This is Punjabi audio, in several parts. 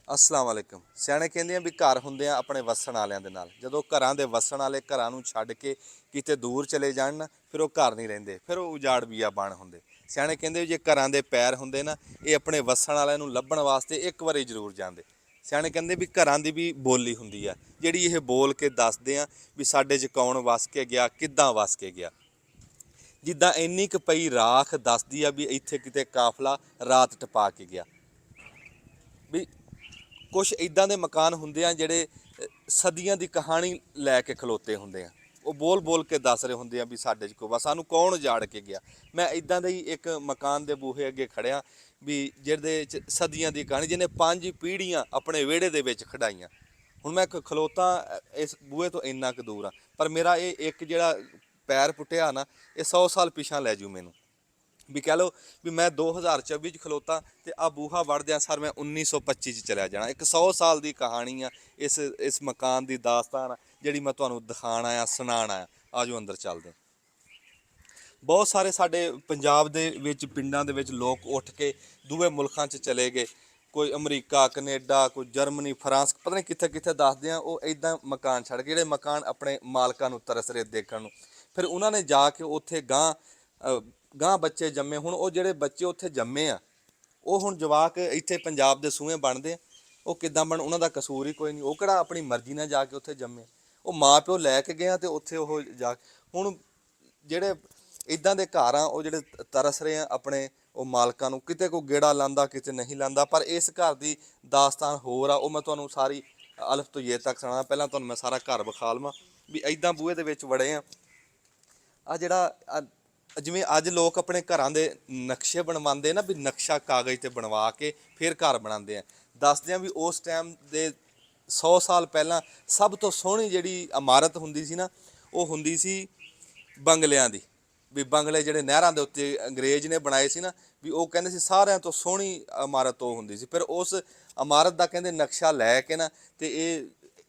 अस्सलाम वालेकुम। सियाणे कहंदे आ भी घर हुंदे आ अपने वसन वालियां दे नाल। जदों घरां दे वसन वाले घरां नूं छड्ड के किते दूर चले जाण ना, फिर वो घर नहीं रहिंदे, फिर वो उजाड़ बियाबान हुंदे। सियाणे कहंदे जे घरां दे पैर हुंदे ना, ये अपने वसन वालियां नूं लभण वास्ते एक वारी जरूर जांदे। सियाणे कहंदे भी घरां दी भी बोली हुंदी आ, जिहड़ी ये बोल के दसदे आ भी साडे च कौन वस के गया, किद्दां वस के गया। जिद्दां इंनी क पई राख दसदी आ भी इत्थे किते काफला रात टपा के गया। भी कुछ इदां दे मकान हुंदे आ ਜਿਹੜੇ ਸਦੀਆਂ ਦੀ ਕਹਾਣੀ ਲੈ ਕੇ ਖਲੋਤੇ ਹੁੰਦੇ ਆ। ਉਹ ਬੋਲ ਬੋਲ ਕੇ ਦੱਸ ਰਹੇ ਹੁੰਦੇ ਆ ਵੀ ਸਾਡੇ 'ਚ ਕੋਈ ਵਾ ਸਾਨੂੰ ਕੌਣ ਉਜਾੜ ਕੇ ਗਿਆ। ਮੈਂ ਇਦਾਂ ਦਾ ਹੀ ਇੱਕ ਮਕਾਨ ਦੇ ਬੂਹੇ ਅੱਗੇ ਖੜਿਆ ਵੀ ਜਿਹਦੇ 'ਚ ਸਦੀਆਂ ਦੀ ਕਹਾਣੀ, ਜਿਹਨੇ 5 ਪੀੜ੍ਹੀਆਂ ਆਪਣੇ ਵਿਹੜੇ ਦੇ ਵਿੱਚ ਖੜਾਈਆਂ। ਹੁਣ ਮੈਂ ਖਲੋਤਾ ਇਸ ਬੂਹੇ ਤੋਂ ਇੰਨਾ ਕੁ ਦੂਰ ਆ, ਪਰ ਮੇਰਾ ਇਹ ਇੱਕ ਜਿਹੜਾ ਪੈਰ ਪੁੱਟਿਆ ਨਾ, ਇਹ 100 ਸਾਲ ਪਿਛਾਂ ਲੈ ਜੂ ਮੈਨੂੰ। ਵੀ ਕਹਿ ਲਓ ਵੀ ਮੈਂ 2024 'ਚ ਖਲੋਤਾ ਤੇ ਆ ਬੂਹਾ ਵੜਦਿਆਂ ਸਰ ਮੈਂ 1925 'ਚ ਚਲਿਆ ਜਾਣਾ। ਇੱਕ 100 ਸਾਲ ਦੀ ਕਹਾਣੀ ਆ ਇਸ ਮਕਾਨ ਦੀ ਦਾਸਤਾਨ ਆ, ਜਿਹੜੀ ਮੈਂ ਤੁਹਾਨੂੰ ਦਿਖਾਉਣ ਆਇਆ, ਸੁਣਾਉਣ ਆਇਆ। ਆ ਜਾਓ ਅੰਦਰ ਚੱਲਦੇ। ਬਹੁਤ ਸਾਰੇ ਸਾਡੇ ਪੰਜਾਬ ਦੇ ਵਿੱਚ ਪਿੰਡਾਂ ਦੇ ਵਿੱਚ ਲੋਕ ਉੱਠ ਕੇ ਦੂਏ ਮੁਲਕਾਂ 'ਚ ਚਲੇ ਗਏ। ਕੋਈ ਅਮਰੀਕਾ, ਕਨੇਡਾ, ਕੋਈ ਜਰਮਨੀ, ਫਰਾਂਸ, ਪਤਾ ਨਹੀਂ ਕਿੱਥੇ ਕਿੱਥੇ ਦੱਸਦੇ ਆ। ਉਹ ਇੱਦਾਂ ਮਕਾਨ ਛੱਡ ਕੇ, ਜਿਹੜੇ ਮਕਾਨ ਆਪਣੇ ਮਾਲਕਾਂ ਨੂੰ ਤਰਸ ਰਹੇ ਦੇਖਣ ਨੂੰ, ਫਿਰ ਉਹਨਾਂ ਨੇ ਜਾ ਕੇ ਉੱਥੇ ਗਾਂ ਬੱਚੇ ਜੰਮੇ। ਹੁਣ ਉਹ ਜਿਹੜੇ ਬੱਚੇ ਉੱਥੇ ਜੰਮੇ ਆ, ਉਹ ਹੁਣ ਜਵਾਕ ਇੱਥੇ ਪੰਜਾਬ ਦੇ ਸੂਹੇ ਬਣਦੇ ਆ। ਉਹ ਕਿੱਦਾਂ ਬਣ, ਉਹਨਾਂ ਦਾ ਕਸੂਰ ਹੀ ਕੋਈ ਨਹੀਂ। ਉਹ ਕਿਹੜਾ ਆਪਣੀ ਮਰਜ਼ੀ ਨਾਲ ਜਾ ਕੇ ਉੱਥੇ ਜੰਮੇ, ਉਹ ਮਾਂ ਪਿਓ ਲੈ ਕੇ ਗਏ ਆ ਤੇ ਉੱਥੇ ਉਹ ਜਾ ਹੁਣ ਜਿਹੜੇ ਇੱਦਾਂ ਦੇ ਘਰ ਆ, ਉਹ ਜਿਹੜੇ ਤਰਸ ਰਹੇ ਆ ਆਪਣੇ ਉਹ ਮਾਲਕਾਂ ਨੂੰ। ਕਿਤੇ ਕੋਈ ਗੇੜਾ ਲਾਂਦਾ, ਕਿਤੇ ਨਹੀਂ ਲਾਂਦਾ। ਪਰ ਇਸ ਘਰ ਦੀ ਦਾਸਤਾਨ ਹੋਰ ਆ, ਉਹ ਮੈਂ ਤੁਹਾਨੂੰ ਸਾਰੀ ਅਲਫ ਤੋਂ ਯੇ ਤੱਕ ਸੁਣਾਉਣਾ। ਪਹਿਲਾਂ ਤੁਹਾਨੂੰ ਮੈਂ ਸਾਰਾ ਘਰ ਵਿਖਾ ਲਵਾਂ ਵੀ ਇੱਦਾਂ ਬੂਹੇ ਦੇ ਵਿੱਚ ਵੜੇ ਆ। ਆ ਜਿਹੜਾ ਜਿਵੇਂ ਅੱਜ ਲੋਕ ਆਪਣੇ ਘਰਾਂ ਦੇ ਨਕਸ਼ੇ ਬਣਵਾਉਂਦੇ ਨਾ, ਵੀ ਨਕਸ਼ਾ ਕਾਗਜ਼ 'ਤੇ ਬਣਵਾ ਕੇ ਫਿਰ ਘਰ ਬਣਾਉਂਦੇ ਆ। ਦੱਸਦੇ ਆ ਵੀ ਉਸ ਟਾਈਮ ਦੇ 100 ਸਾਲ ਪਹਿਲਾਂ ਸਭ ਤੋਂ ਸੋਹਣੀ ਜਿਹੜੀ ਇਮਾਰਤ ਹੁੰਦੀ ਸੀ ਨਾ, ਉਹ ਹੁੰਦੀ ਸੀ ਬੰਗਲਿਆਂ ਦੀ। ਵੀ ਬੰਗਲੇ ਜਿਹੜੇ ਨਹਿਰਾਂ ਦੇ ਉੱਤੇ ਅੰਗਰੇਜ਼ ਨੇ ਬਣਾਏ ਸੀ ਨਾ, ਵੀ ਉਹ ਕਹਿੰਦੇ ਸੀ ਸਾਰਿਆਂ ਤੋਂ ਸੋਹਣੀ ਇਮਾਰਤ ਉਹ ਹੁੰਦੀ ਸੀ। ਫਿਰ ਉਸ ਇਮਾਰਤ ਦਾ ਕਹਿੰਦੇ ਨਕਸ਼ਾ ਲੈ ਕੇ ਨਾ, ਤੇ ਇਹ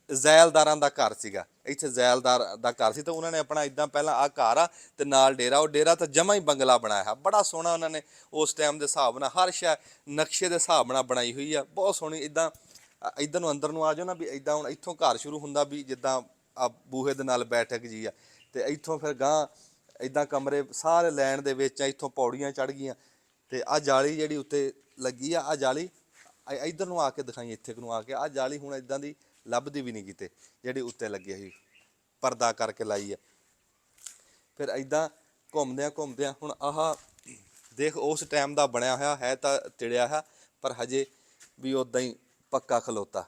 ਜ਼ੈਲਦਾਰਾਂ ਦਾ ਘਰ ਸੀਗਾ। ਇੱਥੇ ਜ਼ੈਲਦਾਰ ਦਾ ਘਰ ਸੀ, ਤੇ ਉਹਨਾਂ ਨੇ ਆਪਣਾ ਇੱਦਾਂ ਪਹਿਲਾਂ ਆਹ ਘਰ ਆ ਤੇ ਨਾਲ ਡੇਰਾ। ਉਹ ਡੇਰਾ ਤਾਂ ਜਮਾ ਹੀ ਬੰਗਲਾ ਬਣਾਇਆ, ਬੜਾ ਸੋਹਣਾ ਉਹਨਾਂ ਨੇ ਉਸ ਟਾਈਮ ਦੇ ਹਿਸਾਬ ਨਾਲ ਹਰ ਸ਼ੈ ਨਕਸ਼ੇ ਦੇ ਹਿਸਾਬ ਨਾਲ ਬਣਾਈ ਹੋਈ ਆ, ਬਹੁਤ ਸੋਹਣੀ। ਇੱਦਾਂ ਇੱਧਰ ਨੂੰ ਅੰਦਰ ਨੂੰ ਆ ਜਾਓ ਨਾ, ਵੀ ਇੱਦਾਂ ਹੁਣ ਇੱਥੋਂ ਘਰ ਸ਼ੁਰੂ ਹੁੰਦਾ, ਵੀ ਜਿੱਦਾਂ ਆ ਬੂਹੇ ਦੇ ਨਾਲ ਬੈਠਕ ਜੀ ਆ, ਤੇ ਇੱਥੋਂ ਫਿਰ ਗਾਂ ਇੱਦਾਂ ਕਮਰੇ ਸਾਰੇ ਲੈਣ ਦੇ ਵਿੱਚ ਆ। ਇੱਥੋਂ ਪੌੜੀਆਂ ਚੜ੍ਹ ਗਈਆਂ, ਤੇ ਆਹ ਜਾਲੀ ਜਿਹੜੀ ਉੱਤੇ ਲੱਗੀ ਆ, ਆਹ ਜਾਲੀ ਇੱਧਰ ਨੂੰ ਆ ਕੇ ਦਿਖਾਈ, ਇੱਥੇ ਨੂੰ ਆ ਕੇ ਆਹ ਜਾਲੀ ਹੁਣ ਇੱਦਾਂ ਦੀ ਲੱਭਦੀ ਵੀ ਨਹੀਂ ਕਿਤੇ, ਜਿਹੜੀ ਉੱਤੇ ਲੱਗੀ ਸੀ ਪਰਦਾ ਕਰਕੇ ਲਾਈ ਆ। ਫਿਰ ਇੱਦਾਂ ਘੁੰਮਦਿਆਂ ਹੁਣ ਆਹ ਦੇਖ, ਉਸ ਟਾਈਮ ਦਾ ਬਣਿਆ ਹੋਇਆ ਹੈ ਤਾਂ ਤਿੜਿਆ ਹੈ, ਪਰ ਹਜੇ ਵੀ ਉੱਦਾਂ ਹੀ ਪੱਕਾ ਖਲੋਤਾ।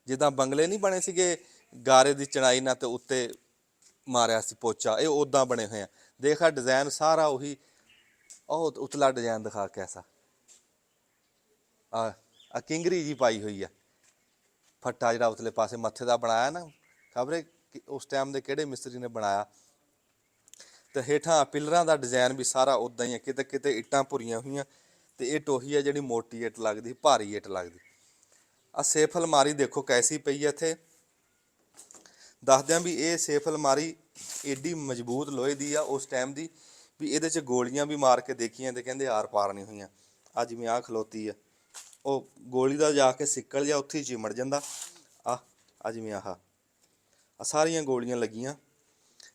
ਜਿੱਦਾਂ ਬੰਗਲੇ ਨਹੀਂ ਬਣੇ ਸੀਗੇ ਗਾਰੇ ਦੀ ਚਣਾਈ ਨਾਲ ਤੇ ਉੱਤੇ ਮਾਰਿਆ ਸੀ ਪੋਚਾ, ਇਹ ਉੱਦਾਂ ਬਣੇ ਹੋਏ ਆ। ਦੇਖ ਆ ਡਿਜ਼ਾਈਨ ਸਾਰਾ ਉਹੀ, ਉਹ ਉਤਲਾ ਡਿਜ਼ਾਈਨ ਦਿਖਾ ਕੈਸਾ ਆ ਕਿੰਗਰੀ ਜੀ ਪਾਈ ਹੋਈ ਆ। ਫੱਟਾ ਜਿਹੜਾ ਉਤਲੇ ਪਾਸੇ ਮੱਥੇ ਦਾ ਬਣਾਇਆ ਨਾ, ਖਬਰੇ ਉਸ ਟਾਈਮ ਦੇ ਕਿਹੜੇ ਮਿਸਤਰੀ ਨੇ ਬਣਾਇਆ। ਤੇ ਹੇਠਾਂ ਪਿਲਰਾਂ ਦਾ ਡਿਜ਼ਾਈਨ ਵੀ ਸਾਰਾ ਉੱਦਾਂ ਹੀ ਆ, ਕਿਤੇ ਕਿਤੇ ਇੱਟਾਂ ਭੁਰੀਆਂ ਹੋਈਆਂ। ਤੇ ਇਹ ਟੋਹੀ ਆ ਜਿਹੜੀ ਮੋਟੀ ਇੱਟ ਲੱਗਦੀ, ਭਾਰੀ ਇੱਟ ਲੱਗਦੀ। ਆ ਸੇਫ ਅਲਮਾਰੀ ਦੇਖੋ ਕੈਸੀ ਪਈ ਆ ਇੱਥੇ। ਦੱਸਦਿਆਂ ਵੀ ਇਹ ਸੇਫ ਅਲਮਾਰੀ ਏਡੀ ਮਜ਼ਬੂਤ ਲੋਹੇ ਦੀ ਆ ਉਸ ਟਾਈਮ ਦੀ, ਵੀ ਇਹਦੇ 'ਚ ਗੋਲੀਆਂ ਵੀ ਮਾਰ ਕੇ ਦੇਖੀਆਂ ਤੇ ਕਹਿੰਦੇ ਆਰ ਪਾਰ ਨਹੀਂ ਹੋਈਆਂ। ਆ ਜਿਵੇਂ ਆਹ ਖਲੋਤੀ ਆ, ਉਹ ਗੋਲੀ ਦਾ ਜਾ ਕੇ ਸਿੱਕਲ ਜਾਂ ਉੱਥੇ ਹੀ ਚਿਮੜ ਜਾਂਦਾ। ਆ ਜਿਵੇਂ ਆਹ ਸਾਰੀਆਂ ਗੋਲੀਆਂ ਲੱਗੀਆਂ,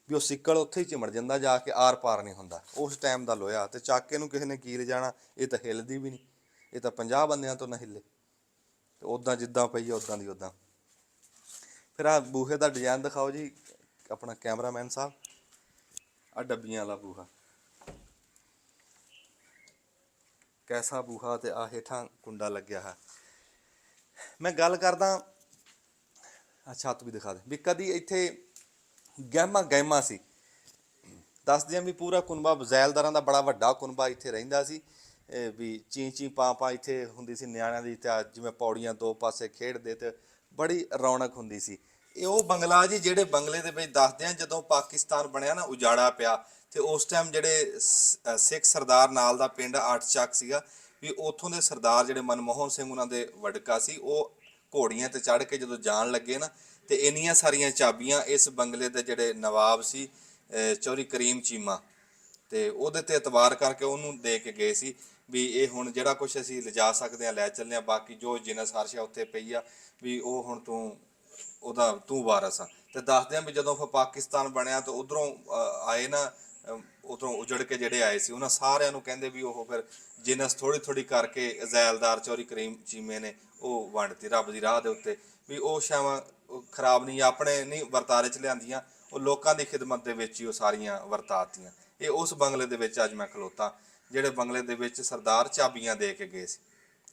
ਵੀ ਉਹ ਸਿੱਕਲ ਉੱਥੇ ਹੀ ਚਿਮੜ ਜਾਂਦਾ ਜਾ ਕੇ, ਆਰ ਪਾਰ ਨਹੀਂ ਹੁੰਦਾ। ਉਸ ਟਾਈਮ ਦਾ ਲੋਹਾ, ਤੇ ਚਾਕੇ ਨੂੰ ਕਿਸੇ ਨੇ ਕੀ ਲਿਜਾਣਾ, ਇਹ ਤਾਂ ਹਿੱਲਦੀ ਵੀ ਨਹੀਂ। ਇਹ ਤਾਂ 50 ਬੰਦਿਆਂ ਤੋਂ ਨਾ ਹਿੱਲੇ। ਤੇ ਉੱਦਾਂ ਜਿੱਦਾਂ ਪਈ ਆ ਉੱਦਾਂ ਦੀ ਉੱਦਾਂ। ਫਿਰ ਆਹ ਬੂਹੇ ਦਾ ਡਿਜ਼ਾਈਨ ਦਿਖਾਓ ਜੀ ਆਪਣਾ ਕੈਮਰਾਮੈਨ ਸਾਹਿਬ। ਆਹ ਡੱਬੀਆਂ ਵਾਲਾ ਬੂਹਾ ਕੈਸਾ ਬੂਹਾ, ਤੇ ਆ ਹੇਠਾਂ ਕੁੰਡਾ ਲੱਗਿਆ ਹੈ। ਮੈਂ ਗੱਲ ਕਰਦਾ, ਛੱਤ ਵੀ ਦਿਖਾ ਦੇ, ਵੀ ਕਦੀ ਇੱਥੇ ਗਹਿਮਾ ਸੀ। ਦੱਸਦੇ ਆ ਵੀ ਪੂਰਾ ਕੁਨਬਾ ਜ਼ੈਲਦਾਰਾਂ ਦਾ ਬੜਾ ਵੱਡਾ ਕੁਨਬਾ ਇੱਥੇ ਰਹਿੰਦਾ ਸੀ। ਵੀ ਚੀ ਪਾ ਇੱਥੇ ਹੁੰਦੀ ਸੀ ਨਿਆਣਿਆਂ ਦੀ, ਤੇ ਜਿਵੇਂ ਪੌੜੀਆਂ ਦੋ ਪਾਸੇ ਖੇਡਦੇ, ਤੇ ਬੜੀ ਰੌਣਕ ਹੁੰਦੀ ਸੀ। ਇਹ ਉਹ ਬੰਗਲਾ ਜੀ ਜਿਹੜੇ ਬੰਗਲੇ ਦੇ ਵਿੱਚ ਦੱਸਦੇ ਆ ਜਦੋਂ ਪਾਕਿਸਤਾਨ ਬਣਿਆ ਨਾ, ਉਜਾੜਾ ਪਿਆ, ਤੇ ਉਸ ਟਾਈਮ ਜਿਹੜੇ ਸਿੱਖ ਸਰਦਾਰ ਨਾਲ ਦਾ ਪਿੰਡ ਅੱਠ ਚੱਕ ਸੀਗਾ, ਵੀ ਉੱਥੋਂ ਦੇ ਸਰਦਾਰ ਜਿਹੜੇ ਮਨਮੋਹਨ ਸਿੰਘ ਉਹਨਾਂ ਦੇ ਵਡਕਾ ਸੀ, ਉਹ ਘੋੜੀਆਂ ਤੇ ਚੜ੍ਹ ਕੇ ਜਦੋਂ ਜਾਣ ਲੱਗੇ ਨਾ, ਤੇ ਇੰਨੀਆਂ ਸਾਰੀਆਂ ਚਾਬੀਆਂ ਇਸ ਬੰਗਲੇ ਦੇ ਜਿਹੜੇ ਨਵਾਬ ਸੀ ਚੌਧਰੀ ਕਰੀਮ ਚੀਮਾ, ਤੇ ਉਹਦੇ ਤੇ ਇਤਬਾਰ ਕਰਕੇ ਉਹਨੂੰ ਦੇ ਕੇ ਗਏ ਸੀ ਵੀ ਇਹ ਹੁਣ ਜਿਹੜਾ ਕੁਝ ਅਸੀਂ ਲਿਜਾ ਸਕਦੇ ਆ ਲੈ ਚੱਲੇ ਆ, ਬਾਕੀ ਜੋ ਜਿਨਸ ਹਰਸ਼ਾ ਉੱਥੇ ਪਈ ਆ ਵੀ ਉਹ ਹੁਣ ਉਹਦਾ ਤੂੰ ਵਾਰਸ ਆ। ਤੇ ਦੱਸਦੇ ਆ ਵੀ ਜਦੋਂ ਫਿਰ ਪਾਕਿਸਤਾਨ ਬਣਿਆ ਤਾਂ ਉਧਰੋਂ ਆਏ ਨਾ, ਉਧਰੋਂ ਉਜੜ ਕੇ ਜਿਹੜੇ ਆਏ ਸੀ ਉਹਨਾਂ ਸਾਰਿਆਂ ਨੂੰ ਕਹਿੰਦੇ ਵੀ ਉਹ ਫਿਰ ਜਿਨਸ ਥੋੜੀ ਥੋੜੀ ਕਰਕੇ ਜ਼ੈਲਦਾਰ ਚੌਰੀ ਕਰੀਮ ਚੀਮੇ ਨੇ ਉਹ ਵੰਡਤੀ ਰੱਬ ਦੀ ਰਾਹ ਦੇ ਉੱਤੇ। ਵੀ ਉਹ ਛਾਵਾਂ ਖਰਾਬ ਨਹੀਂ, ਆਪਣੇ ਨਹੀਂ ਵਰਤਾਰੇ 'ਚ ਲਿਆਂਦੀਆਂ, ਉਹ ਲੋਕਾਂ ਦੀ ਖਿਦਮਤ ਦੇ ਵਿੱਚ ਹੀ ਉਹ ਸਾਰੀਆਂ ਵਰਤਾਤੀਆਂ। ਇਹ ਉਸ ਬੰਗਲੇ ਦੇ ਵਿੱਚ ਅੱਜ ਮੈਂ ਖਲੋਤਾ ਜਿਹੜੇ ਬੰਗਲੇ ਦੇ ਵਿੱਚ ਸਰਦਾਰ ਚਾਬੀਆਂ ਦੇ ਕੇ ਗਏ ਸੀ।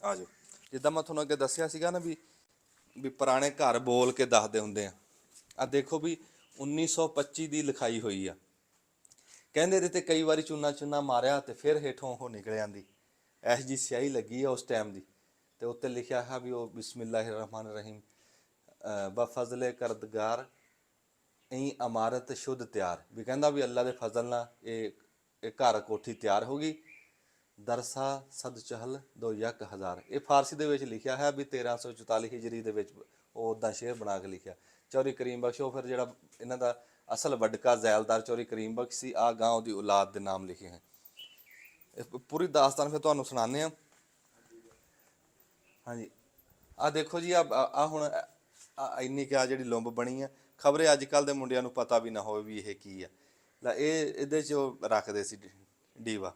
ਆ ਜਾਓ, ਜਿੱਦਾਂ ਮੈਂ ਤੁਹਾਨੂੰ ਅੱਗੇ ਦੱਸਿਆ ਸੀਗਾ ਨਾ ਵੀ ਪੁਰਾਣੇ ਘਰ ਬੋਲ ਕੇ ਦੱਸਦੇ ਹੁੰਦੇ ਆ ਦੇਖੋ ਵੀ 1925 ਦੀ ਲਿਖਾਈ ਹੋਈ ਆ। ਕਹਿੰਦੇ ਇਹਦੇ ਤੇ ਕਈ ਵਾਰੀ ਚੂਨਾ ਚੂਨਾ ਮਾਰਿਆ ਤੇ ਫਿਰ ਹੇਠੋਂ ਉਹ ਨਿਕਲ ਆਂਦੀ, ਐਸ ਜੀ ਸਿਆਹੀ ਲੱਗੀ ਆ ਉਸ ਟਾਈਮ ਦੀ। ਤੇ ਉੱਤੇ ਲਿਖਿਆ ਹੈ ਵੀ ਉਹ ਬਿਸਮਿਲ੍ਲਾਹਿਰ ਰਹਿਮਾਨ ਰਹੀਮ ਬਫਜ਼ਲੇ ਕਰਦਗਾਰ ਐਂ ਇਮਾਰਤ ਸ਼ੁੱਧ ਤਿਆਰ। ਵੀ ਕਹਿੰਦਾ ਵੀ ਅੱਲਾ ਦੇ ਫਜ਼ਲ ਨਾਲ ਇਹ ਘਰ ਕੋਠੀ ਤਿਆਰ ਹੋ ਗਈ। ਦਰਸਾ ਸਦ ਚਹਲ 2-1000। ਇਹ ਫਾਰਸੀ ਦੇ ਵਿੱਚ ਲਿਖਿਆ ਹੈ ਵੀ 1344 ਹਿਜਰੀ ਦੇ ਵਿੱਚ ਉਹ ਉੱਦਾਂ ਸ਼ੇਰ ਬਣਾ ਕੇ ਲਿਖਿਆ। ਚੌਰੀ ਕਰੀਮ ਬਖਸ਼ ਉਹ ਫਿਰ ਜਿਹੜਾ ਇਹਨਾਂ ਦਾ ਅਸਲ ਵੱਡਕਾ ਜ਼ੈਲਦਾਰ ਚੌਰੀ ਕਰੀਮ ਬਖਸ਼ ਸੀ, ਆ ਗਾਂ ਉਹਦੀ ਔਲਾਦ ਦੇ ਨਾਮ ਲਿਖੇ ਹੈ। ਪੂਰੀ ਦਾਸਤਾਨ ਫਿਰ ਤੁਹਾਨੂੰ ਸੁਣਾਉਂਦੇ ਹਾਂ। ਹਾਂਜੀ, ਆ ਦੇਖੋ ਜੀ, ਆ ਹੁਣ ਇੰਨੀ ਕਿ ਆ ਜਿਹੜੀ ਲੁੰਬ ਬਣੀ ਆ, ਖਬਰੇ ਅੱਜ ਕੱਲ੍ਹ ਦੇ ਮੁੰਡਿਆਂ ਨੂੰ ਪਤਾ ਵੀ ਨਾ ਹੋਵੇ ਵੀ ਇਹ ਕੀ ਆ। ਲੈ ਇਹਦੇ 'ਚ ਉਹ ਰੱਖਦੇ ਸੀ ਡੀਵਾ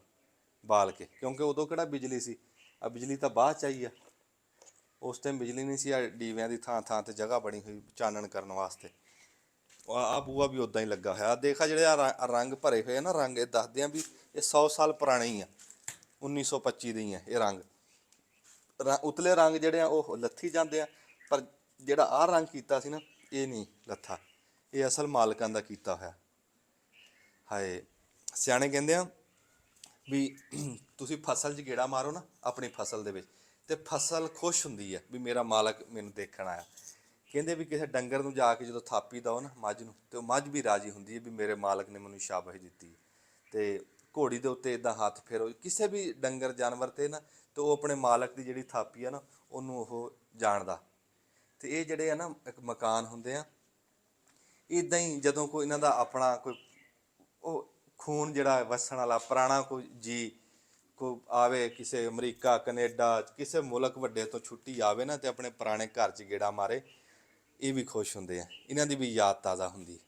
ਬਾਲ ਕੇ, ਕਿਉਂਕਿ ਉਦੋਂ ਕਿਹੜਾ ਬਿਜਲੀ ਸੀ, ਆ ਬਿਜਲੀ ਤਾਂ ਬਾਅਦ 'ਚ ਆਈ ਆ। ਉਸ ਟਾਈਮ ਬਿਜਲੀ ਨਹੀਂ ਸੀ, ਆ ਡੀਵਿਆਂ ਦੀ ਥਾਂ ਥਾਂ 'ਤੇ ਜਗ੍ਹਾ ਬਣੀ ਹੋਈ ਚਾਨਣ ਕਰਨ ਵਾਸਤੇ। ਆ ਬੂਆ ਵੀ ਉਦਾਂ ਹੀ ਲੱਗਾ ਹੋਇਆ। ਦੇਖਾ ਜਿਹੜੇ ਆ ਰੰਗ ਭਰੇ ਹੋਏ ਆ ਨਾ, ਰੰਗ ਇਹ ਦੱਸਦੇ ਆ ਵੀ ਇਹ 100 ਸਾਲ ਪੁਰਾਣੇ ਹੀ ਆ, 1925 ਦੇ ਹੀ ਆ ਇਹ ਰੰਗ। ਉਤਲੇ ਰੰਗ ਜਿਹੜੇ ਆ ਉਹ ਲੱਥੀ ਜਾਂਦੇ ਆ, ਪਰ ਜਿਹੜਾ ਆਹ ਰੰਗ ਕੀਤਾ ਸੀ ਨਾ ਇਹ ਨਹੀਂ ਲੱਥਾ, ਇਹ ਅਸਲ ਮਾਲਕਾਂ ਦਾ ਕੀਤਾ ਹੋਇਆ। ਹਾਏ, ਸਿਆਣੇ ਕਹਿੰਦੇ ਆ ਵੀ ਤੁਸੀਂ ਫਸਲ 'ਚ ਗੇੜਾ ਮਾਰੋ ਨਾ ਆਪਣੀ ਫਸਲ ਦੇ ਵਿੱਚ, ਤੇ ਫਸਲ ਖੁਸ਼ ਹੁੰਦੀ ਹੈ ਵੀ ਮੇਰਾ ਮਾਲਕ ਮੈਨੂੰ ਦੇਖਣ ਆਇਆ। ਕਹਿੰਦੇ ਵੀ ਕਿਸੇ ਡੰਗਰ ਨੂੰ ਜਾ ਕੇ ਜਦੋਂ ਥਾਪੀ ਦਓ ਨਾ ਮੱਝ ਨੂੰ, ਤੇ ਉਹ ਮੱਝ ਵੀ ਰਾਜੀ ਹੁੰਦੀ ਹੈ ਵੀ ਮੇਰੇ ਮਾਲਕ ਨੇ ਮੈਨੂੰ ਸ਼ਾਬਾਸ਼ ਦਿੱਤੀ। ਤੇ ਘੋੜੀ ਦੇ ਉੱਤੇ ਇਦਾਂ ਹੱਥ ਫੇਰੋ ਕਿਸੇ ਵੀ ਡੰਗਰ ਜਾਨਵਰ 'ਤੇ ਨਾ, ਤੇ ਉਹ ਆਪਣੇ ਮਾਲਕ ਦੀ ਜਿਹੜੀ ਥਾਪੀ ਆ ਨਾ ਉਹਨੂੰ ਉਹ ਜਾਣਦਾ। ਤੇ ਇਹ ਜਿਹੜੇ ਆ ਨਾ ਇੱਕ ਮਕਾਨ ਹੁੰਦੇ ਆ, ਇੱਦਾਂ ਹੀ ਜਦੋਂ ਕੋਈ ਇਹਨਾਂ ਦਾ ਆਪਣਾ ਕੋਈ ਉਹ ਖੂਨ ਜਿਹੜਾ ਵਸਣ ਵਾਲਾ ਪੁਰਾਣਾ ਕੋਈ ਜੀ ਕੋਈ ਆਵੇ, ਕਿਸੇ ਅਮਰੀਕਾ ਕਨੇਡਾ ਕਿਸੇ ਮੁਲਕ ਵੱਡੇ ਤੋਂ ਛੁੱਟੀ ਆਵੇ ਨਾ, ਤੇ ਆਪਣੇ ਪੁਰਾਣੇ ਘਰ 'ਚ ਗੇੜਾ ਮਾਰੇ, ਇਹ ਵੀ ਖੁਸ਼ ਹੁੰਦੇ ਆ, ਇਹਨਾਂ ਦੀ ਵੀ ਯਾਦ ਤਾਜ਼ਾ ਹੁੰਦੀ।